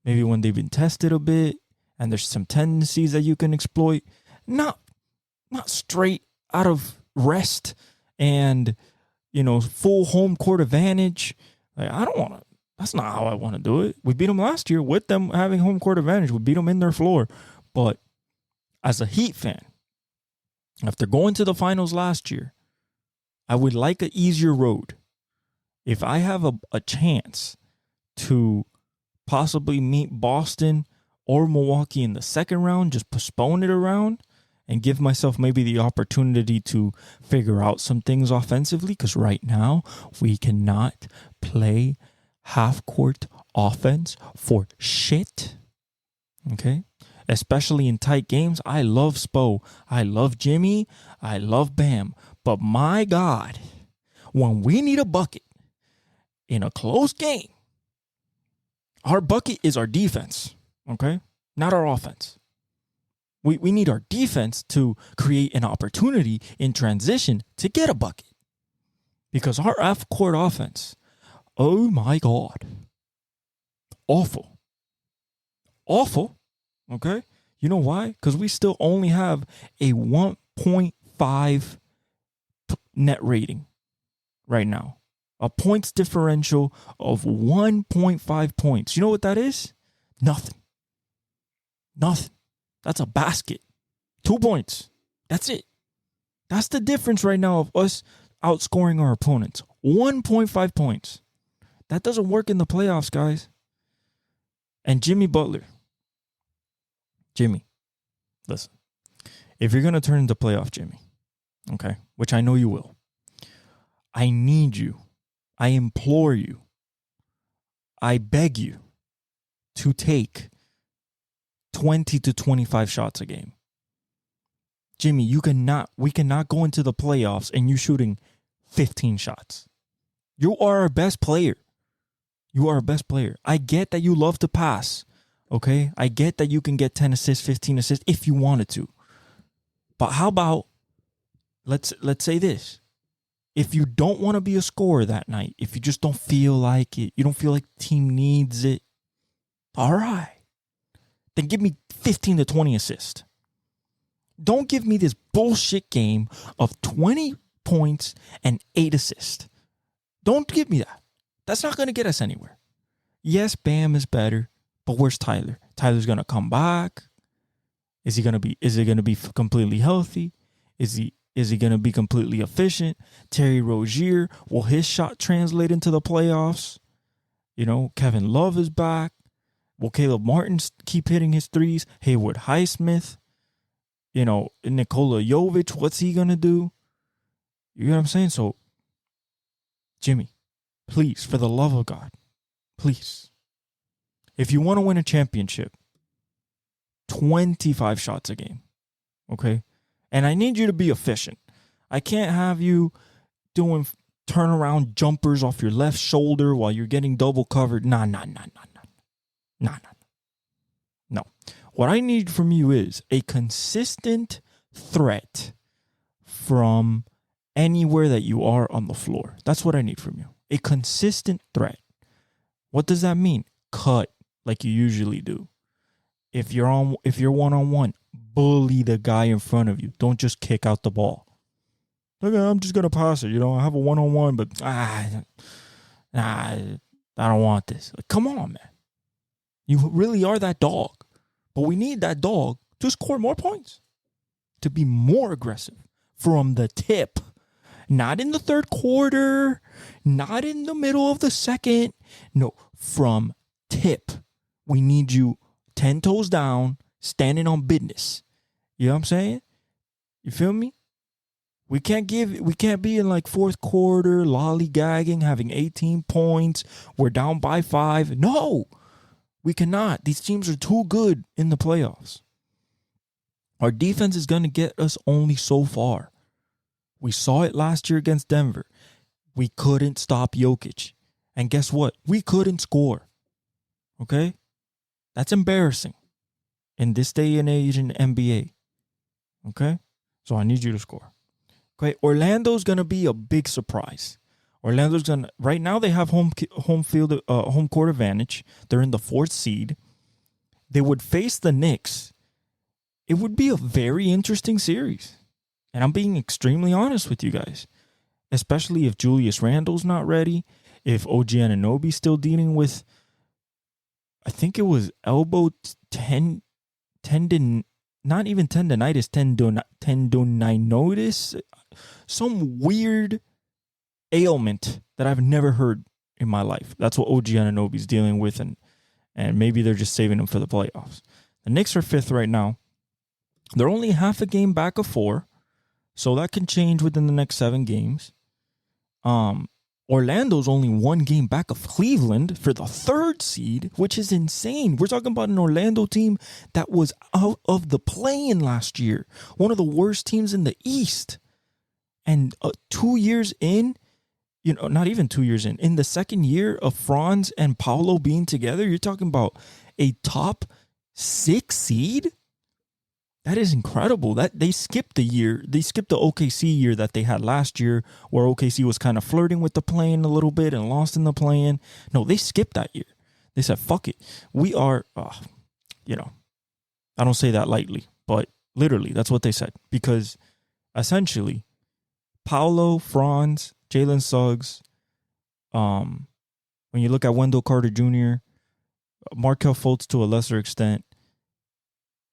maybe when they've been tested a bit, and there's some tendencies that you can exploit. Not straight out of rest and, full home court advantage. Like, I don't want to. That's not how I want to do it. We beat them last year with them having home court advantage. We beat them in their floor. But as a Heat fan, after going to the finals last year, I would like an easier road. If I have a chance to possibly meet Boston or Milwaukee in the second round, just postpone it around and give myself maybe the opportunity to figure out some things offensively, because right now we cannot play half-court offense for shit, okay? Especially in tight games. I love Spo. I love Jimmy. I love Bam. But my God, when we need a bucket in a close game, our bucket is our defense, okay? Not our offense. We need our defense to create an opportunity in transition to get a bucket. Because our half-court offense, oh my God, awful. Awful, okay? You know why? Because we still only have a 1.5 net rating right now. A points differential of 1.5 points. You know what that is? Nothing. That's a basket. 2 points. That's it. That's the difference right now of us outscoring our opponents. 1.5 points. That doesn't work in the playoffs, guys. And Jimmy Butler. Jimmy, listen. If you're going to turn into playoff Jimmy, okay, which I know you will, I need you. I implore you. I beg you to take 20 to 25 shots a game. Jimmy, we cannot go into the playoffs and you shooting 15 shots. You are our best player. I get that you love to pass, okay? I get that you can get 10 assists, 15 assists if you wanted to. But how about, let's say this. If you don't want to be a scorer that night, if you just don't feel like it, you don't feel like the team needs it, all right. Then give me 15 to 20 assists. Don't give me this bullshit game of 20 points and 8 assists. Don't give me that. That's not going to get us anywhere. Yes, Bam is better, but where's Tyler? Tyler's going to come back. Is he going to be completely healthy? Is he going to be completely efficient? Terry Rozier, will his shot translate into the playoffs? Kevin Love is back. Will Caleb Martin keep hitting his threes? Haywood Highsmith, Nikola Jovic, what's he going to do? You know what I'm saying? So, Jimmy, please, for the love of God, please, if you want to win a championship, 25 shots a game, okay? And I need you to be efficient. I can't have you doing turnaround jumpers off your left shoulder while you're getting double covered. Nah. No. What I need from you is a consistent threat from anywhere that you are on the floor. That's what I need from you. A consistent threat. What does that mean? Cut like you usually do. If you're one-on-one, bully the guy in front of you. Don't just kick out the ball. Look, I'm just gonna pass it. I have a one-on-one, but I don't want this. Like, come on, man. You really are that dog. But we need that dog to score more points, to be more aggressive from the tip. Not in the third quarter, not in the middle of the second. No, from tip. We need you 10 toes down, standing on business. You know what I'm saying? You feel me? We can't be in like fourth quarter, lollygagging, having 18 points. We're down by 5. No, we cannot. These teams are too good in the playoffs. Our defense is going to get us only so far. We saw it last year against Denver. We couldn't stop Jokic. And guess what? We couldn't score. Okay? That's embarrassing in this day and age in the NBA. Okay? So I need you to score. Okay? Orlando's going to be a big surprise. Right now they have home court advantage. They're in the 4th seed. They would face the Knicks. It would be a very interesting series. And I'm being extremely honest with you guys. especially if Julius Randle's not ready, if OG Anunoby's still dealing with, I think it was elbow tendon, not even tendonitis, tendoninotis, some weird ailment that I've never heard in my life. That's what OG Anunoby's dealing with, and maybe they're just saving him for the playoffs. The Knicks are 5th right now. They're only half a game back of 4, so that can change within the next 7 games. Orlando's only 1 game back of Cleveland for the 3rd seed, which is insane. We're talking about an Orlando team that was out of the play-in last year, one of the worst teams in the East. And 2 years in, not even 2 years in the 2nd year of Franz and Paolo being together, you're talking about a top 6 seed? That is incredible. That they skipped the year. They skipped the OKC year that they had last year, where OKC was kind of flirting with the play-in a little bit and lost in the play-in. No, they skipped that year. They said, fuck it. We are, I don't say that lightly, but literally that's what they said. Because essentially, Paolo, Franz, Jalen Suggs, when you look at Wendell Carter Jr., Markelle Fultz to a lesser extent,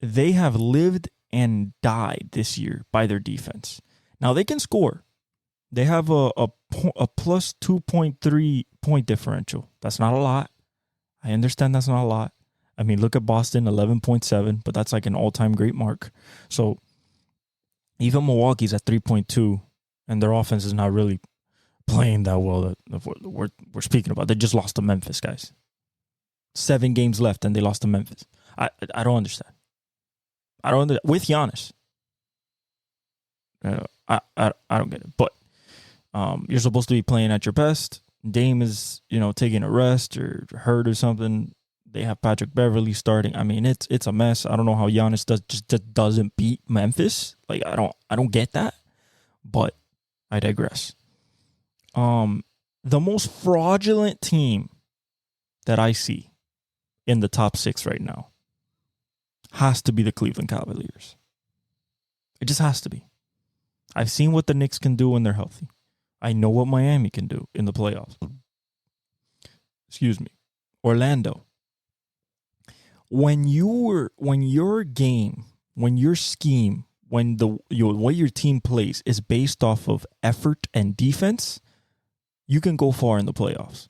they have lived and died this year by their defense. Now, they can score. They have a plus 2.3 point differential. That's not a lot. I understand that's not a lot. I mean, look at Boston, 11.7, but that's like an all-time great mark. So even Milwaukee's at 3.2, and their offense is not really playing that well that we're speaking about. They just lost to Memphis, guys. 7 games left, and they lost to Memphis. I don't understand. With Giannis. I don't get it. But you're supposed to be playing at your best. Dame is, taking a rest or hurt or something. They have Patrick Beverly starting. I mean, it's a mess. I don't know how Giannis just doesn't beat Memphis. Like, I don't get that. But I digress. The most fraudulent team that I see in the top 6 right now has to be the Cleveland Cavaliers. It just has to be. I've seen what the Knicks can do when they're healthy. I know what Miami can do in the playoffs. Excuse me. Orlando. When your game, when your scheme, when what your team plays is based off of effort and defense, you can go far in the playoffs.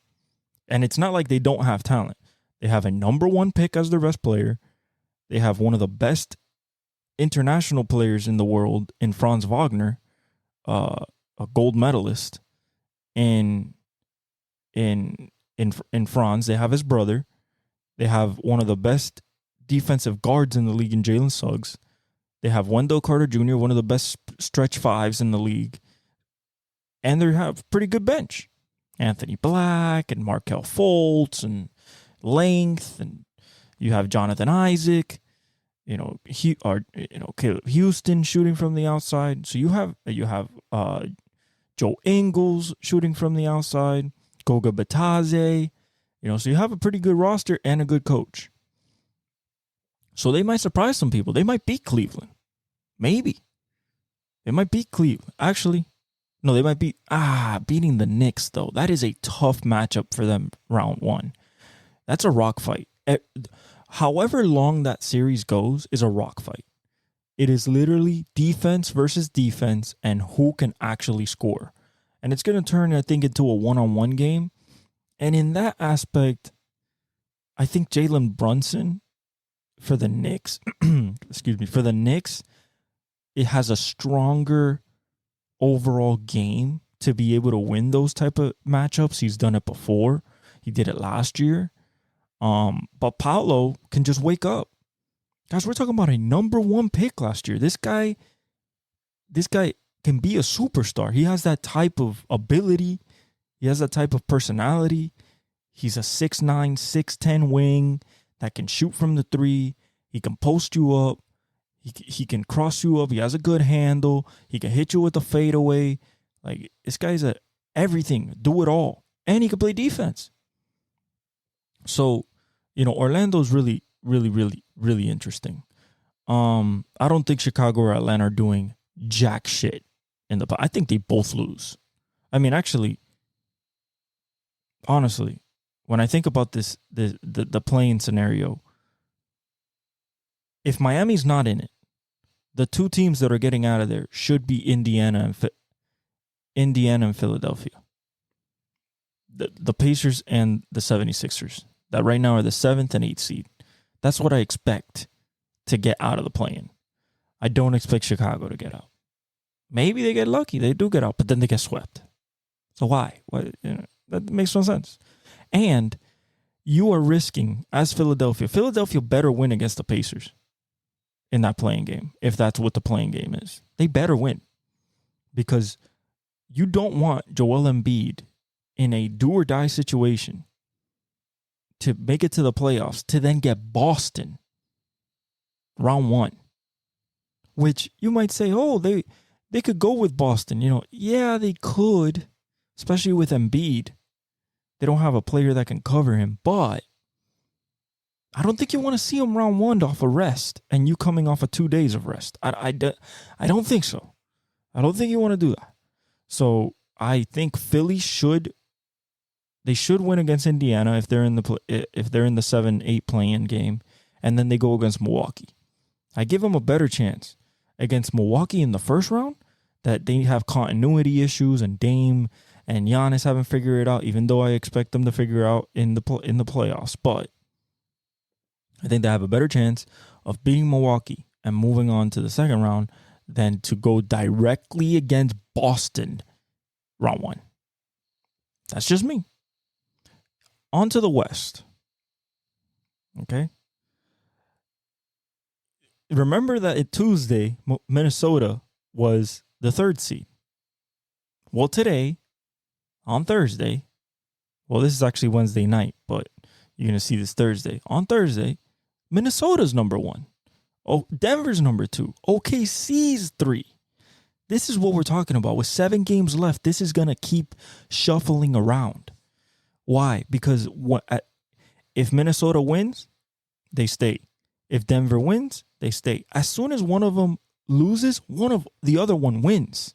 And it's not like they don't have talent. They have a number 1 pick as their best player. They have one of the best international players in the world in Franz Wagner, a gold medalist in Franz. They have his brother. They have one of the best defensive guards in the league in Jalen Suggs. They have Wendell Carter Jr., one of the best stretch 5s in the league. And they have a pretty good bench. Anthony Black and Markelle Fultz and length, and you have Jonathan Isaac, Caleb Houston shooting from the outside. So you have Joe Ingles shooting from the outside, Goga Batadze, so you have a pretty good roster and a good coach. So they might surprise some people. They might beat Cleveland. Maybe. They might beat Cleveland. Actually, no, they might beat beating the Knicks, though. That is a tough matchup for them round 1. That's a rock fight. However long that series goes is a rock fight. It is literally defense versus defense and who can actually score. And it's going to turn, I think, into a one-on-one game. And in that aspect, I think Jalen Brunson for the Knicks, it has a stronger overall game to be able to win those type of matchups. He's done it before. He did it last year. But Paolo can just wake up. Guys, we're talking about a number 1 pick last year. This guy can be a superstar. He has that type of ability. He has that type of personality. He's a 6'9", 6'10" wing that can shoot from the 3. He can post you up. He can cross you up. He has a good handle. He can hit you with a fadeaway. Like, this guy's everything. Do it all. And he can play defense. So, Orlando's really, really, really, really interesting. I don't think Chicago or Atlanta are doing jack shit I think they both lose. I mean, actually, honestly, when I think about this, the playing scenario, if Miami's not in it, the two teams that are getting out of there should be Indiana and Philadelphia. The Pacers and the 76ers that right now are the 7th and 8th seed. That's what I expect to get out of the play-in. I don't expect Chicago to get out. Maybe they get lucky. They do get out, but then they get swept. So why? That makes no sense. And you are risking, as Philadelphia better win against the Pacers in that playing game, if that's what the playing game is. They better win. Because you don't want Joel Embiid in a do-or-die situation to make it to the playoffs, to then get Boston round 1. Which you might say, oh, they could go with Boston. Yeah, they could, especially with Embiid. They don't have a player that can cover him, but I don't think you want to see him round 1 off a rest and you coming off of 2 days of rest. I don't think so. I don't think you want to do that. So I think Philly should win against Indiana if they're in the 7-8 play-in game, and then they go against Milwaukee. I give them a better chance against Milwaukee in the first round, that they have continuity issues and Dame and Giannis haven't figured it out, even though I expect them to figure it out in the playoffs. But I think they have a better chance of beating Milwaukee and moving on to the second round than to go directly against Boston round 1. That's just me. On to the West. Okay? Remember that Tuesday, Minnesota was the 3rd seed. Well, today, on Thursday, well, this is actually Wednesday night, but you're going to see this Thursday. On Thursday, Minnesota's number 1. Oh, Denver's number 2. OKC's 3. This is what we're talking about. With 7 games left, this is going to keep shuffling around. Why? Because if Minnesota wins, they stay. If Denver wins, they stay. As soon as one of them loses, the other one wins.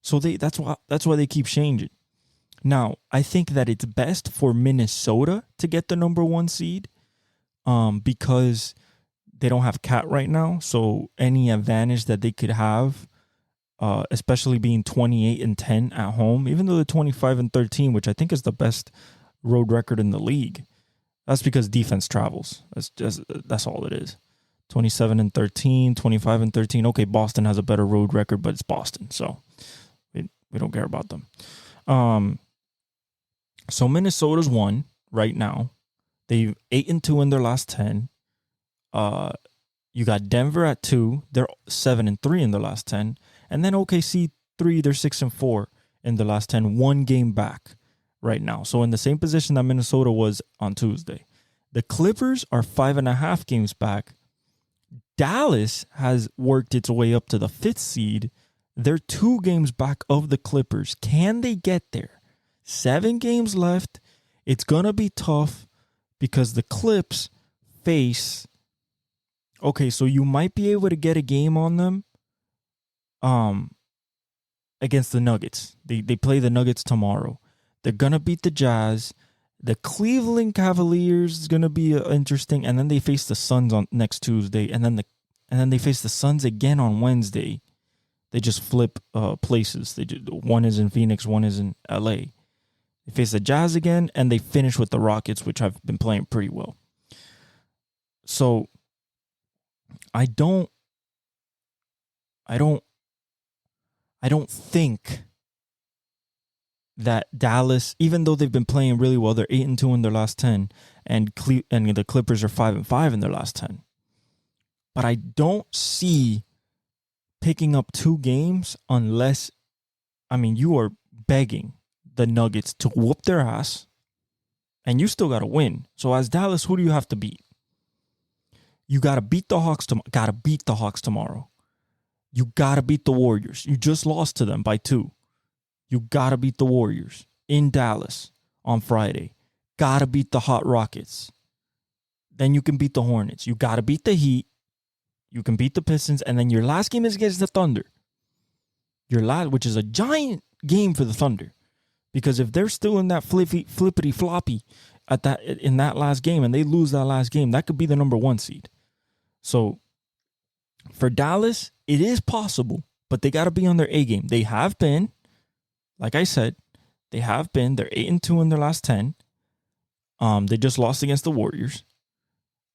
So that's why they keep changing. Now, I think that it's best for Minnesota to get the number 1 seed, because they don't have Cat right now. So any advantage that they could have, especially being 28-10 at home, even though they're 25-13, which I think is the best road record in the league. That's because defense travels. That's all it is. 27-13, 25-13. Okay, Boston has a better road record, but it's Boston, so we don't care about them. So Minnesota's 1 right now. They've 8-2 in their last 10. You got Denver at 2. They're 7-3 in their last 10. And then OKC 3, they're 6-4 in the last 10. 1 game back right now. So in the same position that Minnesota was on Tuesday. The Clippers are 5.5 games back. Dallas has worked its way up to the 5th seed. They're 2 games back of the Clippers. Can they get there? 7 games left. It's going to be tough because the Clips face... Okay, so you might be able to get a game on them against the Nuggets. They play the Nuggets tomorrow. They're going to beat the Jazz. The Cleveland Cavaliers is going to be interesting. And then they face the Suns on next Tuesday. And then they face the Suns again on Wednesday. They just flip places. One is in Phoenix, one is in LA. They face the Jazz again, and they finish with the Rockets, which have been playing pretty well. So I don't think that Dallas, even though they've been playing really well, they're 8-2 in their last 10, and the Clippers are 5-5 in their last 10. But I don't see picking up 2 games unless, you are begging the Nuggets to whoop their ass, and you still got to win. So as Dallas, who do you have to beat? You got to beat the Hawks tomorrow. You got to beat the Warriors. You just lost to them by 2. You got to beat the Warriors in Dallas on Friday. Got to beat the Hot Rockets. Then you can beat the Hornets. You got to beat the Heat. You can beat the Pistons. And then your last game is against the Thunder. Which is a giant game for the Thunder, because if they're still in that flippity floppy in that last game and they lose that last game, that could be the number 1 seed. So for Dallas, it is possible, but they got to be on their A game. They have been, like I said, they're 8-2 in their last 10. They just lost against the Warriors.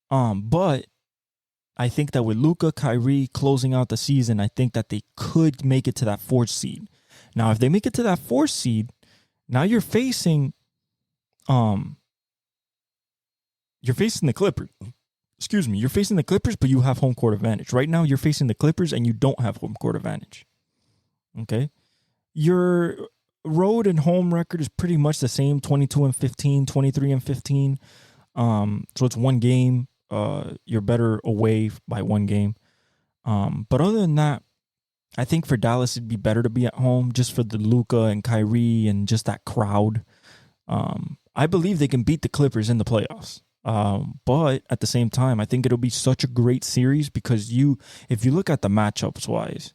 But I think that with Luka, Kyrie closing out the season, I think that they could make it to that 4th seed. Now, if they make it to that 4th seed, now you're facing the Clippers. Excuse me, you're facing the Clippers, but you have home court advantage. Right now, you're facing the Clippers and you don't have home court advantage. Okay? Your road and home record is pretty much the same, 22-15, 23-15. So it's 1 game. You're better away by 1 game. But other than that, I think for Dallas, it'd be better to be at home just for the Luka and Kyrie and just that crowd. I believe they can beat the Clippers in the playoffs. But at the same time, I think it'll be such a great series because if you look at the matchups wise,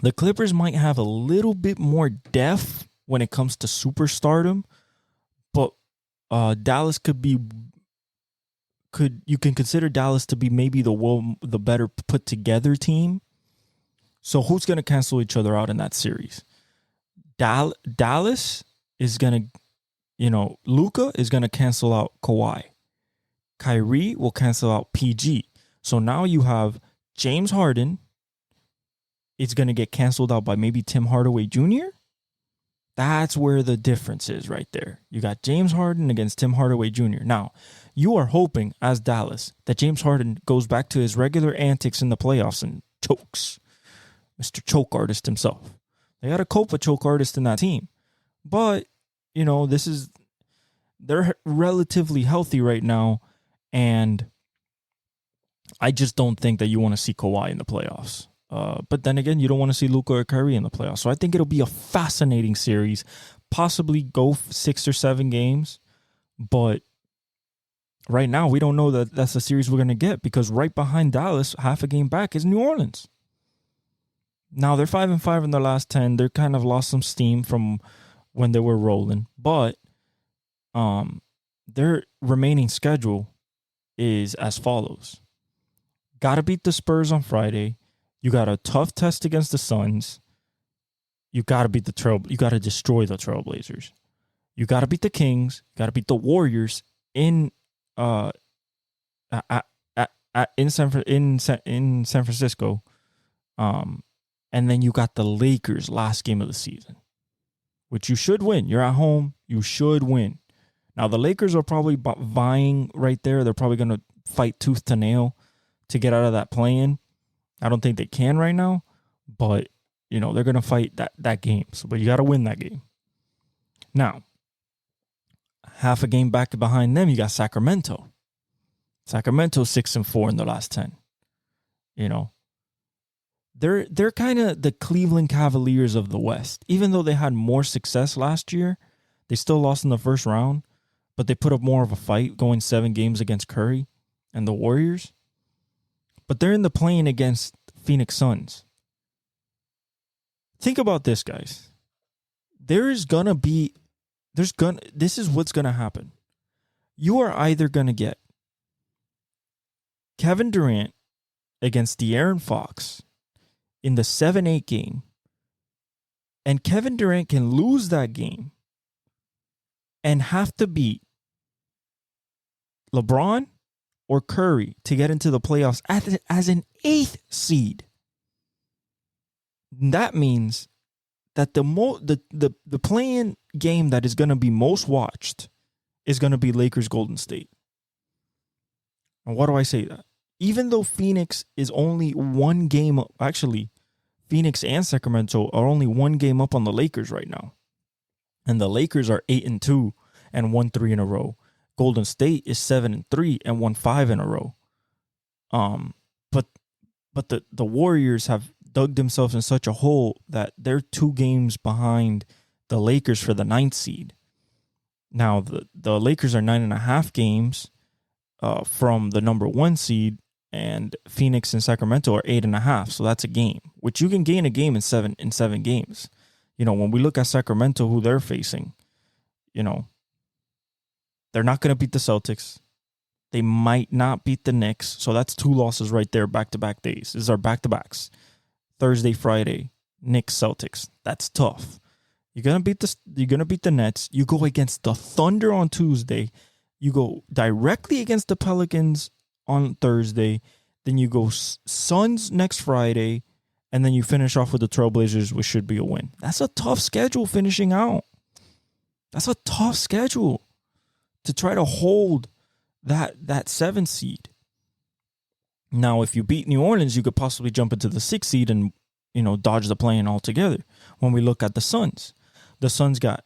the Clippers might have a little bit more depth when it comes to superstardom, but Dallas you can consider Dallas to be maybe the better put together team. So who's going to cancel each other out in that series? Dallas is going to, Luka is going to cancel out Kawhi. Kyrie will cancel out PG. So now you have James Harden. It's going to get canceled out by maybe Tim Hardaway Jr. That's where the difference is right there. You got James Harden against Tim Hardaway Jr. Now, you are hoping, as Dallas, that James Harden goes back to his regular antics in the playoffs and chokes. Mr. Choke Artist himself. They got a Copa Choke Artist in that team. But, they're relatively healthy right now, and I just don't think that you want to see Kawhi in the playoffs. But then again, you don't want to see Luka or Kyrie in the playoffs. So I think it'll be a fascinating series, possibly go 6 or 7 games. But right now, we don't know that that's the series we're going to get because right behind Dallas, half a game back, is New Orleans. Now, they're 5-5 in their last 10. They're kind of lost some steam from when they were rolling. But their remaining schedule is as follows. Got to beat the Spurs on Friday. You got a tough test against the Suns. You got to beat you got to destroy the Trailblazers. You got to beat the Kings. You got to beat the Warriors in San Francisco. And then you got the Lakers last game of the season, which you should win. You're at home. You should win. Now, the Lakers are probably vying right there. They're probably going to fight tooth to nail to get out of that play-in. I don't think they can right now, but, they're going to fight that game. But you got to win that game. Now, half a game back behind them, you got Sacramento. Sacramento 6-4 in the last 10. They're kind of the Cleveland Cavaliers of the West. Even though they had more success last year, they still lost in the first round, but they put up more of a fight going 7 games against Curry and the Warriors. But they're in the play-in against Phoenix Suns. Think about this, guys. This is what's going to happen. You are either going to get Kevin Durant against De'Aaron Fox in the 7-8 game, and Kevin Durant can lose that game and have to beat LeBron or Curry to get into the playoffs as an 8th seed. That means that the play-in game that is going to be most watched is going to be Lakers Golden State. And why do I say that? Even though Phoenix is only 1 game up, actually, Phoenix and Sacramento are only 1 game up on the Lakers right now. And the Lakers are 8-2 and won 3 in a row. Golden State is 7-3 and won 5 in a row. But the Warriors have dug themselves in such a hole that they're 2 games behind the Lakers for the 9th seed. Now, the Lakers are 9.5 games from the number 1 seed, and Phoenix and Sacramento are 8.5. So that's a game, which you can gain a game in seven games. When we look at Sacramento, who they're facing, they're not going to beat the Celtics. They might not beat the Knicks. So that's 2 losses right there, back-to-back days. These are back-to-backs. Thursday, Friday, Knicks, Celtics. That's tough. You're gonna beat the Nets. You go against the Thunder on Tuesday. You go directly against the Pelicans on Thursday. Then you go Suns next Friday, and then you finish off with the Trailblazers, which should be a win. That's a tough schedule finishing out. That's a tough schedule to try to hold that 7 seed. Now, if you beat New Orleans, you could possibly jump into the 6 seed and, dodge the play-in altogether. When we look at the Suns got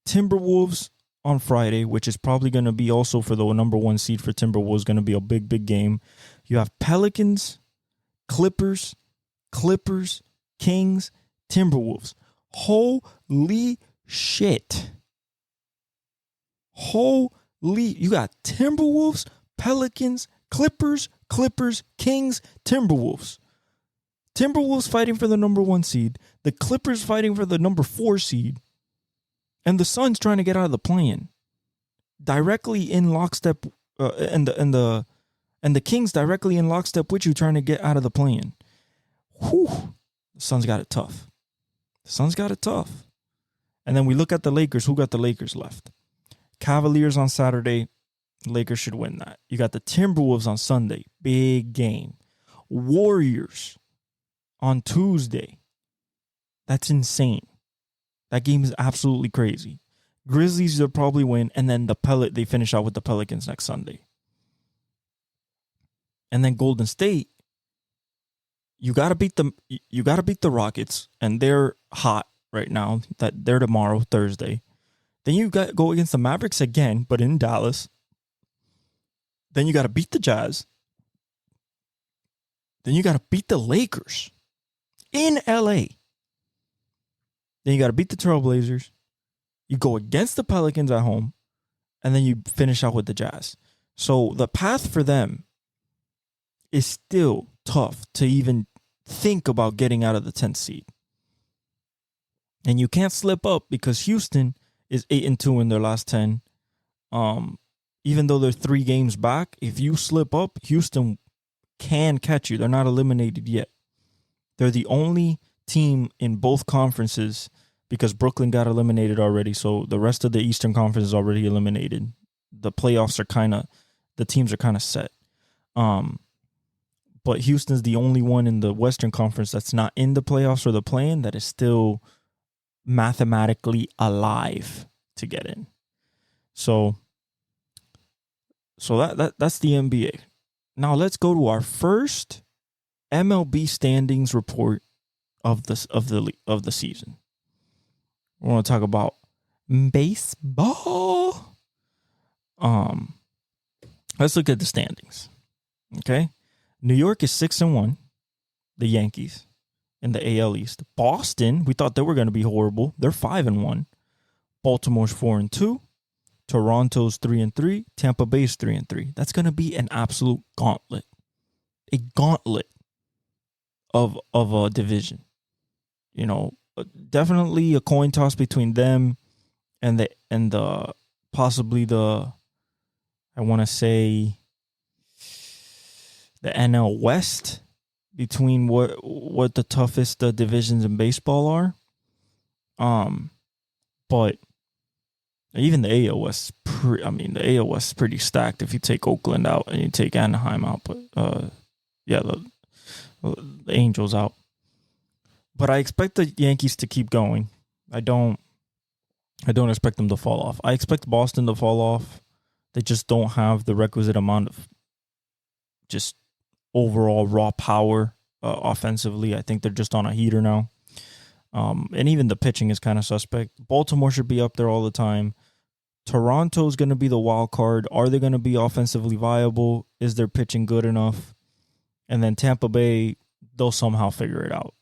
Timberwolves on Friday, which is probably going to be also for the number 1 seed for Timberwolves, going to be a big, big game. You have Pelicans, Clippers, Kings, Timberwolves. Holy shit. You got Timberwolves, Pelicans, Clippers, Kings, Timberwolves. Timberwolves fighting for the number 1 seed. The Clippers fighting for the number 4 seed. And the Suns trying to get out of the play-in. Directly in lockstep, and the Kings directly in lockstep with you trying to get out of the play-in. Whew. The Suns got it tough. And then we look at the Lakers. Who got the Lakers left? Cavaliers on Saturday. Lakers should win that. You got the Timberwolves on Sunday. Big game. Warriors on Tuesday. That's insane. That game is absolutely crazy. Grizzlies will probably win, and then they finish out with the Pelicans next Sunday. And then Golden State, you gotta beat the Rockets, and they're hot right now. That they're tomorrow, Thursday. Then you got go against the Mavericks again, but in Dallas. Then you got to beat the Jazz. Then you got to beat the Lakers in LA. Then you got to beat the Trailblazers. You go against the Pelicans at home. And then you finish out with the Jazz. So the path for them is still tough to even think about getting out of the 10th seed. And you can't slip up because Houston is 8-2 in their last 10. Even though they're 3 games back, if you slip up, Houston can catch you. They're not eliminated yet. They're the only team in both conferences because Brooklyn got eliminated already. So the rest of the Eastern Conference is already eliminated. The playoffs are the teams are kind of set. But Houston's the only one in the Western Conference that's not in the playoffs or the play-in that is still mathematically alive to get in. So that's the NBA. Now let's go to our first MLB standings report of the season. We want to talk about baseball. Let's look at the standings. Okay, New York is 6-1. The Yankees in the AL East. Boston, we thought they were going to be horrible. They're 5-1. Baltimore's 4-2. Toronto's 3-3. Tampa Bay's 3-3. That's going to be an absolute gauntlet. A gauntlet of a division. Definitely a coin toss between them and the possibly the I want to say the NL West, between what the toughest divisions in baseball are. But even the AL West, the AL West is pretty stacked if you take Oakland out and you take Anaheim out. But the Angels out. But I expect the Yankees to keep going. I don't expect them to fall off. I expect Boston to fall off. They just don't have the requisite amount of just overall raw power offensively. I think they're just on a heater now. And even the pitching is kind of suspect. Baltimore should be up there all the time. Toronto's going to be the wild card. Are they going to be offensively viable? Is their pitching good enough? And then Tampa Bay, they'll somehow figure it out.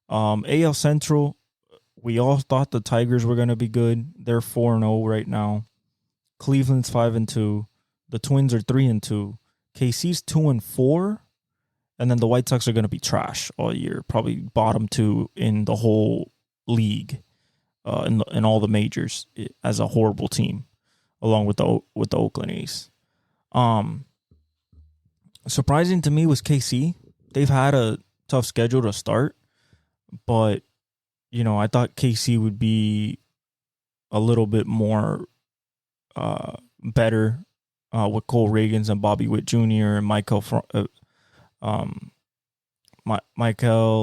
AL Central, we all thought the Tigers were going to be good. They're 4-0 right now. Cleveland's 5-2. The Twins are 3-2. KC's 2-4. And then the White Sox are going to be trash all year. Probably bottom 2 in the whole league in all the majors as a horrible team, along with the Oakland A's. Surprising to me was KC. They've had a tough schedule to start, but I thought KC would be a little bit more better with Cole Reagans and Bobby Witt Jr. and Michael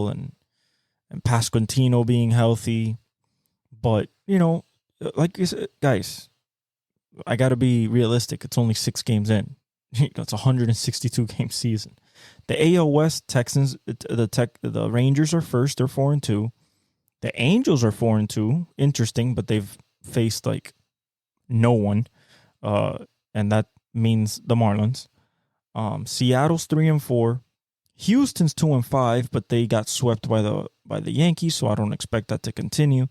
and Pasquantino being healthy. But, like I said, guys, I got to be realistic. It's only 6 games in. It's a 162-game season. The AL West Texans, the Rangers are first. They're 4-2. The Angels are 4-2. Interesting, but they've faced like no one, and that means the Marlins. Seattle's 3-4. Houston's 2-5, but they got swept by the Yankees, so I don't expect that to continue.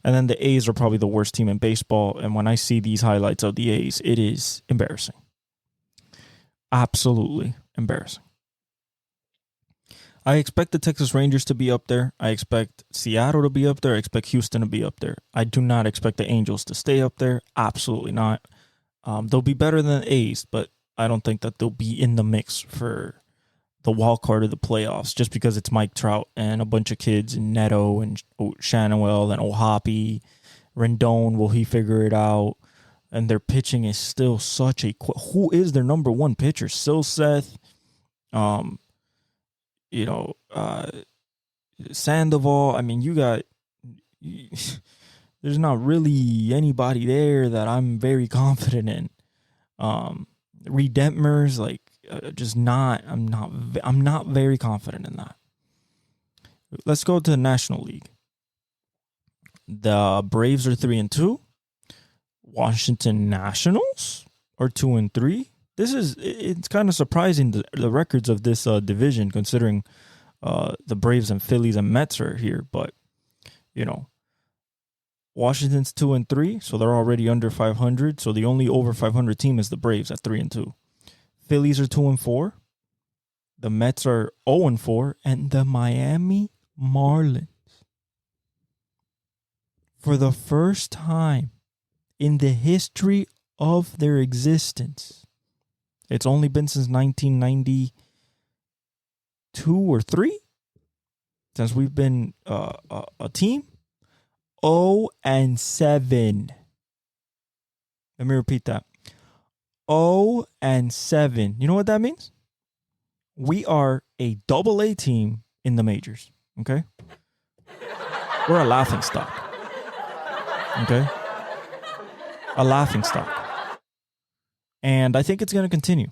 And then the A's are probably the worst team in baseball. And when I see these highlights of the A's, it is embarrassing. Absolutely embarrassing. I expect the Texas Rangers to be up there. I expect Seattle to be up there. I expect Houston to be up there. I do not expect the Angels to stay up there. Absolutely not. They'll be better than the A's, but I don't think that they'll be in the mix for the wild card of the playoffs just because it's Mike Trout and a bunch of kids and Neto and Shanwell and Ohapi. Rendon, will he figure it out? And their pitching is still such a... Who is their number one pitcher? Still Seth. Sandoval. I mean, you got... There's not really anybody there that I'm very confident in. Redemptors, like, just not. I'm not very confident in that. Let's go to the National League. The Braves are 3-2. Washington Nationals are 2-3. It's kind of surprising the records of this division, considering the Braves and Phillies and Mets are here. But Washington's 2-3, so they're already under 500. So the only over 500 team is the Braves at 3-2. Phillies are 2-4. The Mets are 0-4, and the Miami Marlins, for the first time in the history of their existence, it's only been since 1992 or 3 since we've been a team. 0-7. Let me repeat that. 0-7. You know what that means? We are a AA team in the majors. Okay? We're a laughing stock. Okay? A laughing stock. And I think it's going to continue.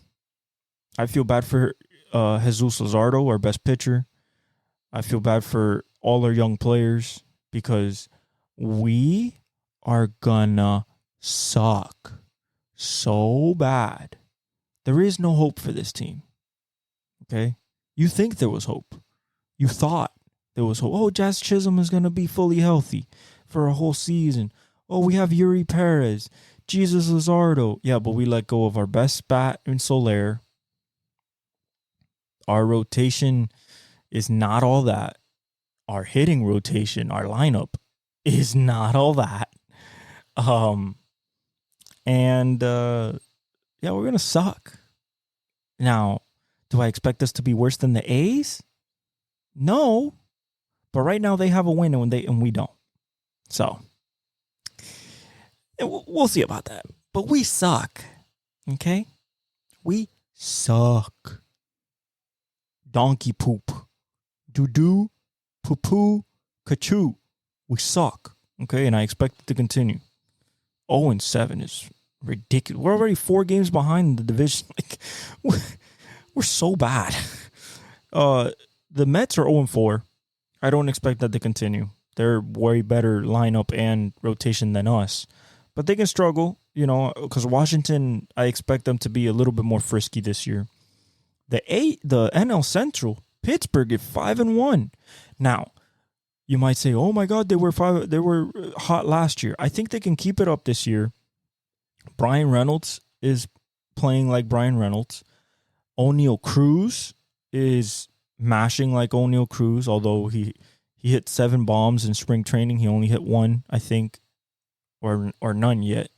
I feel bad for Jesus Luzardo, our best pitcher. I feel bad for all our young players because we are gonna suck so bad. There is no hope for this team. Okay? You think there was hope. You thought there was hope. Oh, Jazz Chisholm is gonna be fully healthy for a whole season. Oh, we have Yuri Perez, Jesus Luzardo. Yeah, but we let go of our best bat in Soler. Our rotation is not all that. Our hitting rotation, our lineup, is not all that. We're going to suck. Now, do I expect us to be worse than the A's? No. But right now they have a win and we don't. So, we'll see about that. But we suck. Okay? We suck. Donkey poop. Doo-doo. Poo-poo. Ka-choo. We suck. Okay? And I expect it to continue. 0-7 is ridiculous. We're already 4 games behind the division. Like, we're so bad. The Mets are 0-4. I don't expect that to continue. They're way better lineup and rotation than us. But they can struggle, because Washington, I expect them to be a little bit more frisky this year. The NL Central, Pittsburgh is 5-1. Now, you might say, "Oh my God, they were hot last year." I think they can keep it up this year. Brian Reynolds is playing like Brian Reynolds. O'Neal Cruz is mashing like O'Neal Cruz, although he He hit 7 bombs in spring training. He only hit 1, I think, or none yet.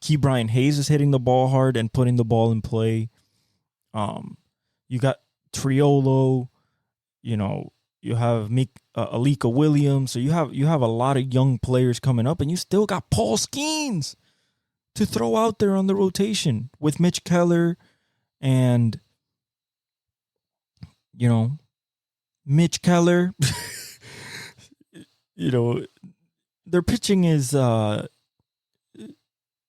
Key Brian Hayes is hitting the ball hard and putting the ball in play. You got Triolo, you know, you have Alika Williams. So you have a lot of young players coming up, and you still got Paul Skeens to throw out there on the rotation with Mitch Keller and, you know, Mitch Keller. You know, their pitching is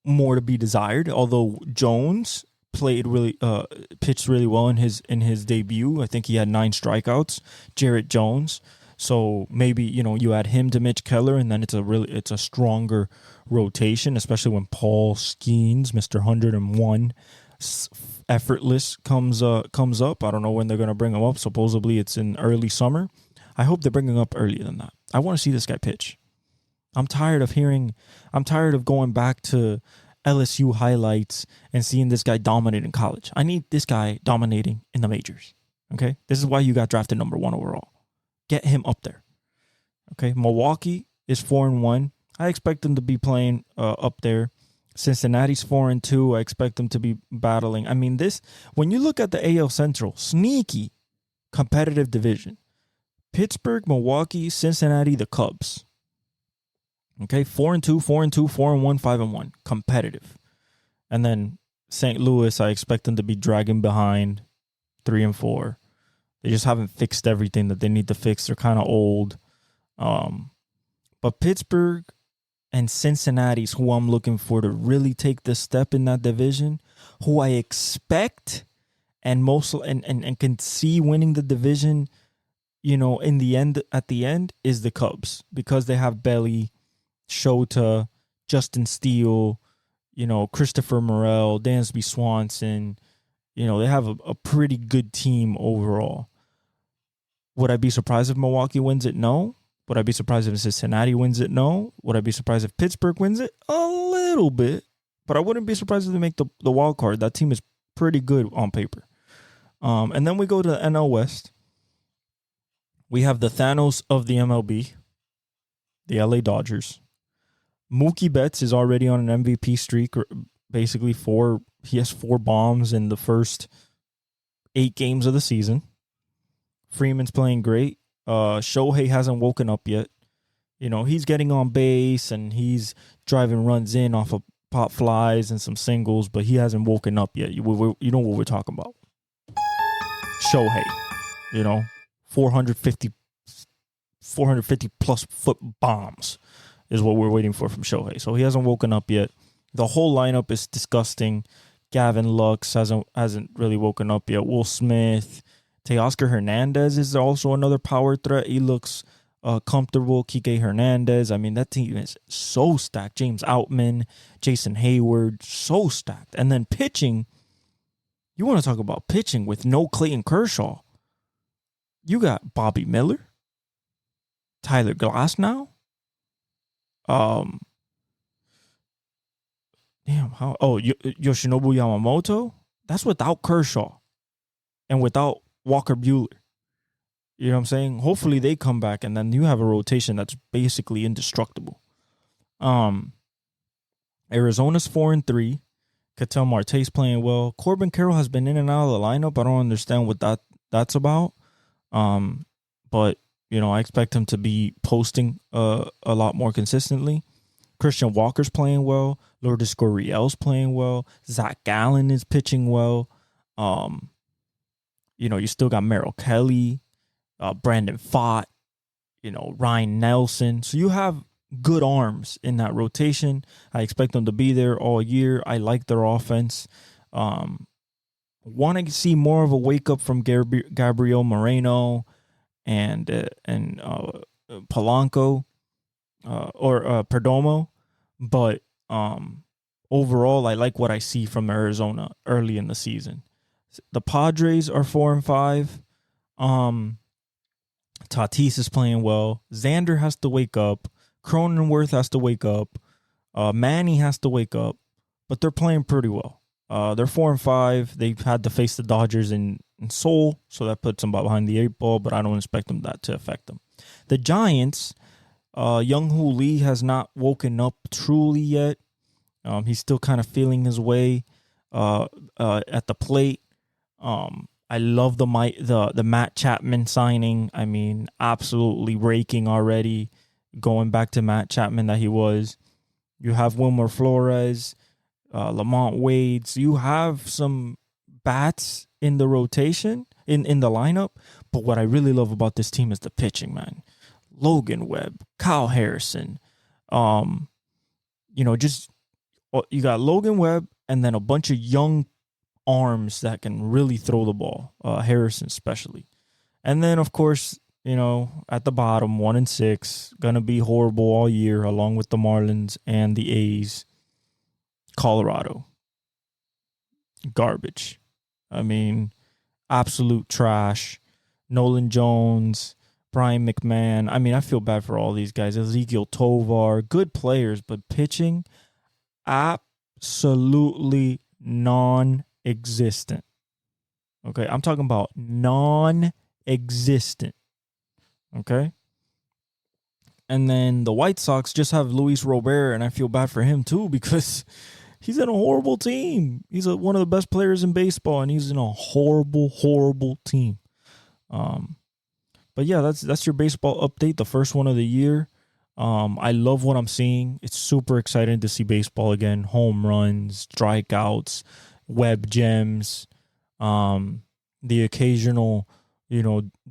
more to be desired, although Jones pitched really well in his debut. I think he had 9 strikeouts, Jarrett Jones. So maybe, you know, you add him to Mitch Keller, and then it's a stronger rotation, especially when Paul Skeens, Mr. 101, effortless comes up. I don't know when they're going to bring him up. Supposedly it's in early summer. I hope they're bringing him up earlier than that. I want to see this guy pitch. I'm tired of going back to LSU highlights and seeing this guy dominate in college. I need this guy dominating in the majors. Okay? This is why you got drafted number 1 overall. Get him up there. Okay? Milwaukee is 4-1. I expect them to be playing up there. Cincinnati's 4-2. I expect them to be battling. I mean, when you look at the AL Central, sneaky competitive division. Pittsburgh, Milwaukee, Cincinnati, the Cubs. Okay, 4-2, 4-2, 4-1, 5-1. Competitive. And then St. Louis, I expect them to be dragging behind 3-4. They just haven't fixed everything that they need to fix. They're kind of old. But Pittsburgh and Cincinnati's who I'm looking for to really take the step in that division, who I expect and can see winning the division, you know, at the end is the Cubs, because they have Belly, Shota, Justin Steele, you know, Christopher Morel, Dansby Swanson. You know, they have a pretty good team overall. Would I be surprised if Milwaukee wins it? No. Would I be surprised if Cincinnati wins it? No. Would I be surprised if Pittsburgh wins it? A little bit. But I wouldn't be surprised if they make the wild card. That team is pretty good on paper. And then we go to the NL West. We have the Thanos of the MLB, the LA Dodgers. Mookie Betts is already on an MVP streak. Basically, he has 4 bombs in the first 8 games of the season. Freeman's playing great. Shohei hasn't woken up yet. You know, he's getting on base and he's driving runs in off of pop flies and some singles, but he hasn't woken up yet. You know what we're talking about. Shohei, you know, 450 plus foot bombs is what we're waiting for from Shohei. So he hasn't woken up yet. The whole lineup is disgusting. Gavin Lux hasn't really woken up yet. Will Smith, Teoscar Hernandez is also another power threat. He looks comfortable. Kike Hernandez. I mean, that team is so stacked. James Outman, Jason Hayward, so stacked. And then pitching, you want to talk about pitching with no Clayton Kershaw. You got Bobby Miller, Tyler Glasnow. Yoshinobu Yamamoto. That's without Kershaw and without Walker Buehler. You know what I'm saying? Hopefully they come back, and then you have a rotation that's basically indestructible. Arizona's 4-3. Ketel Marte's playing well. Corbin Carroll has been in and out of the lineup. I don't understand what that's about. But you know, I expect him to be posting a lot more consistently. Christian Walker's playing well. Lourdes Gurriel's playing well. Zach Gallen is pitching well. You know, you still got Merrill Kelly, Brandon Pfaadt, you know, Ryan Nelson. So you have good arms in that rotation. I expect them to be there all year. I like their offense. Want to see more of a wake up from Gabriel Moreno and Polanco or Perdomo, but overall, I like what I see from Arizona early in the season. The Padres are 4-5. Tatis is playing well. Xander has to wake up. Cronenworth has to wake up. Manny has to wake up, but they're playing pretty well. They're 4-5. They've had to face the Dodgers in and soul, so that puts them behind the 8 ball, but I don't expect that to affect them. The Giants, Young Hoo Lee has not woken up truly yet. He's still kind of feeling his way at the plate. I love the Matt Chapman signing. I mean, absolutely raking already, going back to Matt Chapman that he was. You have Wilmer Flores, Lamont Wades. You have some bats in the rotation, in the lineup. But what I really love about this team is the pitching, man. Logan Webb, Kyle Harrison. Just you got Logan Webb and then a bunch of young arms that can really throw the ball, Harrison especially. And then, of course, at the bottom, 1-6, going to be horrible all year, along with the Marlins and the A's. Colorado. Garbage. I mean, absolute trash. Nolan Jones, Brian McMahon. I mean, I feel bad for all these guys. Ezekiel Tovar, good players, but pitching, absolutely non-existent. Okay, I'm talking about non-existent. Okay? And then the White Sox just have Luis Robert, and I feel bad for him too because he's in a horrible team. He's one of the best players in baseball, and he's in a horrible, horrible team. But yeah, that's your baseball update, the first one of the year. I love what I'm seeing. It's super exciting to see baseball again. Home runs, strikeouts, web gems, the occasional,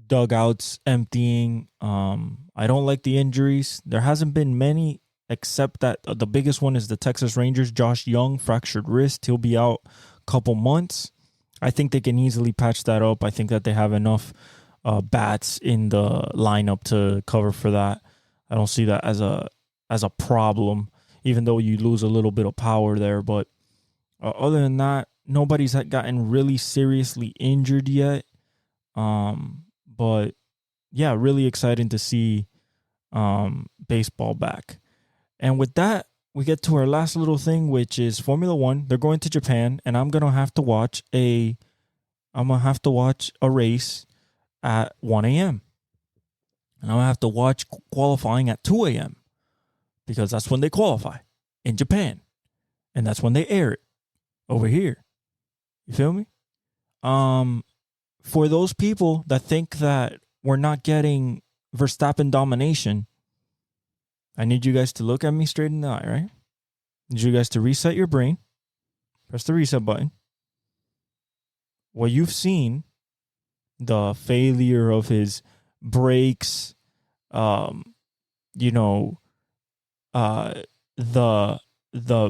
dugouts emptying. I don't like the injuries. There hasn't been many, except that the biggest one is the Texas Rangers. Josh Young, fractured wrist. He'll be out a couple months. I think they can easily patch that up. I think that they have enough bats in the lineup to cover for that. I don't see that as a problem, even though you lose a little bit of power there. But other than that, nobody's gotten really seriously injured yet. But yeah, really exciting to see baseball back. And with that, we get to our last little thing, which is Formula One. They're going to Japan, and I'm gonna have to watch a race at 1 a.m. And I'm gonna have to watch qualifying at 2 a.m. because that's when they qualify in Japan, and that's when they air it over here. You feel me? For those people that think that we're not getting Verstappen domination, I need you guys to look at me straight in the eye, right? I need you guys to reset your brain. Press the reset button. Well, you've seen the failure of his brakes, the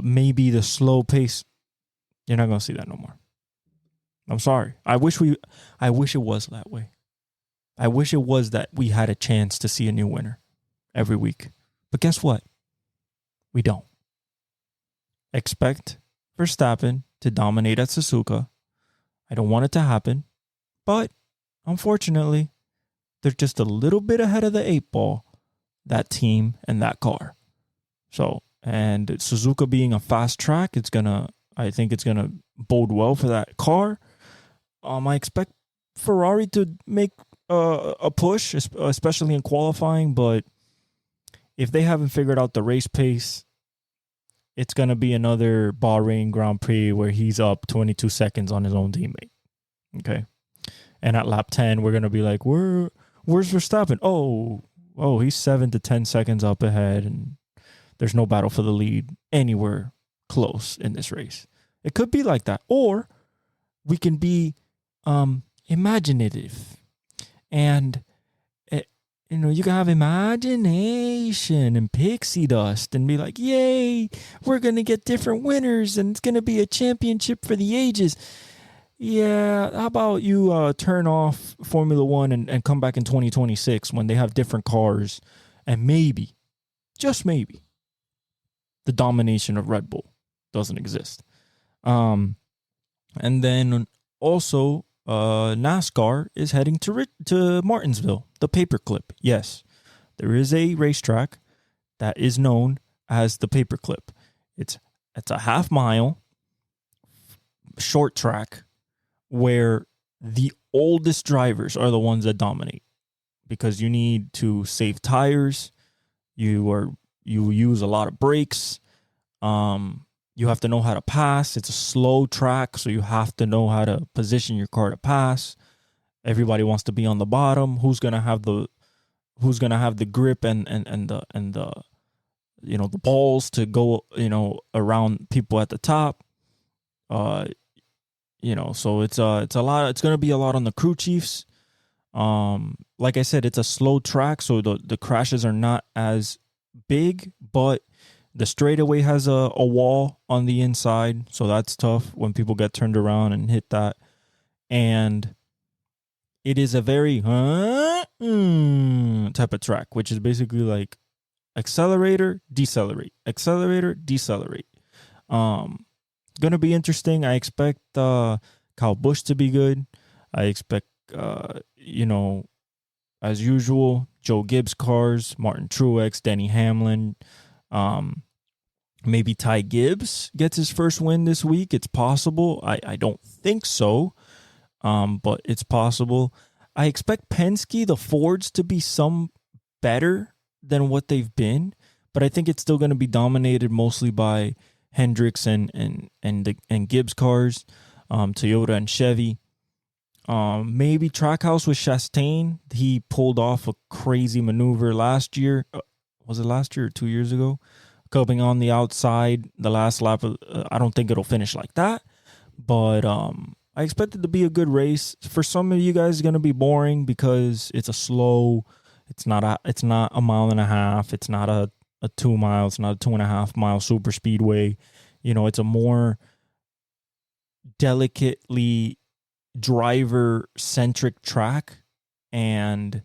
maybe the slow pace. You're not gonna see that no more. I'm sorry. I wish it was that way. I wish it was that we had a chance to see a new winner every week. But guess what? We don't. Expect Verstappen to dominate at Suzuka. I don't want it to happen. But unfortunately, they're just a little bit ahead of the 8 ball, that team and that car. So, and Suzuka being a fast track, I think it's gonna bode well for that car. I expect Ferrari to make a push, especially in qualifying, but if they haven't figured out the race pace, it's going to be another Bahrain Grand Prix where he's up 22 seconds on his own teammate. Okay. And at lap 10, we're going to be like, where's Verstappen? Oh, he's 7 to 10 seconds up ahead, and there's no battle for the lead anywhere close in this race. It could be like that. Or we can be imaginative, and you can have imagination and pixie dust and be like, yay, we're going to get different winners and it's going to be a championship for the ages. Yeah, how about you turn off Formula One and come back in 2026 when they have different cars, and maybe, just maybe, the domination of Red Bull doesn't exist. And then also, NASCAR is heading to Martinsville, the paperclip. Yes, there is a racetrack that is known as the paperclip. It's a half-mile short track where the oldest drivers are the ones that dominate because you need to save tires. You use a lot of brakes. You have to know how to pass. It's a slow track, so you have to know how to position your car to pass. Everybody wants to be on the bottom. Who's gonna have the grip and the the balls to go around people at the top. So it's a lot. It's gonna be a lot on the crew chiefs. Like I said, it's a slow track, so the crashes are not as big, but the straightaway has a wall on the inside, so that's tough when people get turned around and hit that. And it is a very type of track, which is basically like accelerator, decelerate, accelerator, decelerate. Gonna be interesting. I expect Kyle Busch to be good. I expect as usual, Joe Gibbs cars, Martin Truex, Denny Hamlin. Maybe Ty Gibbs gets his first win this week. It's possible. I don't think so, but it's possible. I expect Penske, the Fords, to be some better than what they've been, but I think it's still going to be dominated mostly by Hendricks and Gibbs cars, Toyota and Chevy. Maybe Trackhouse with Chastain. He pulled off a crazy maneuver last year. Was it last year or 2 years ago? Coming on the outside, the last lap. I don't think it'll finish like that, but I expect it to be a good race. For some of you guys, it's going to be boring because it's a slow. It's not a mile and a half. It's not a 2 mile. It's not a 2.5 mile super speedway. It's a more delicately driver-centric track, and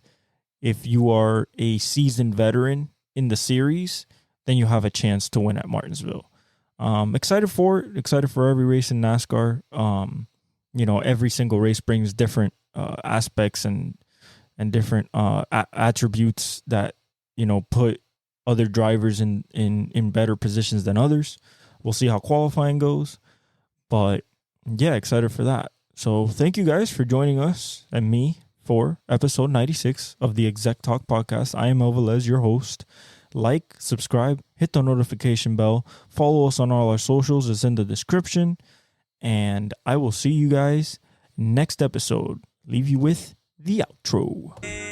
if you are a seasoned veteran in the series, then you have a chance to win at Martinsville. Excited for it. Excited for every race in NASCAR. Every single race brings different aspects and different attributes that put other drivers in better positions than others. We'll see how qualifying goes, but yeah, excited for that. So thank you guys for joining us and me for episode 96 of the Exec Talk podcast. I am El Velez, your host. Like, subscribe, hit the notification bell, follow us on all our socials. It's in the description. And I will see you guys next episode. Leave you with the outro.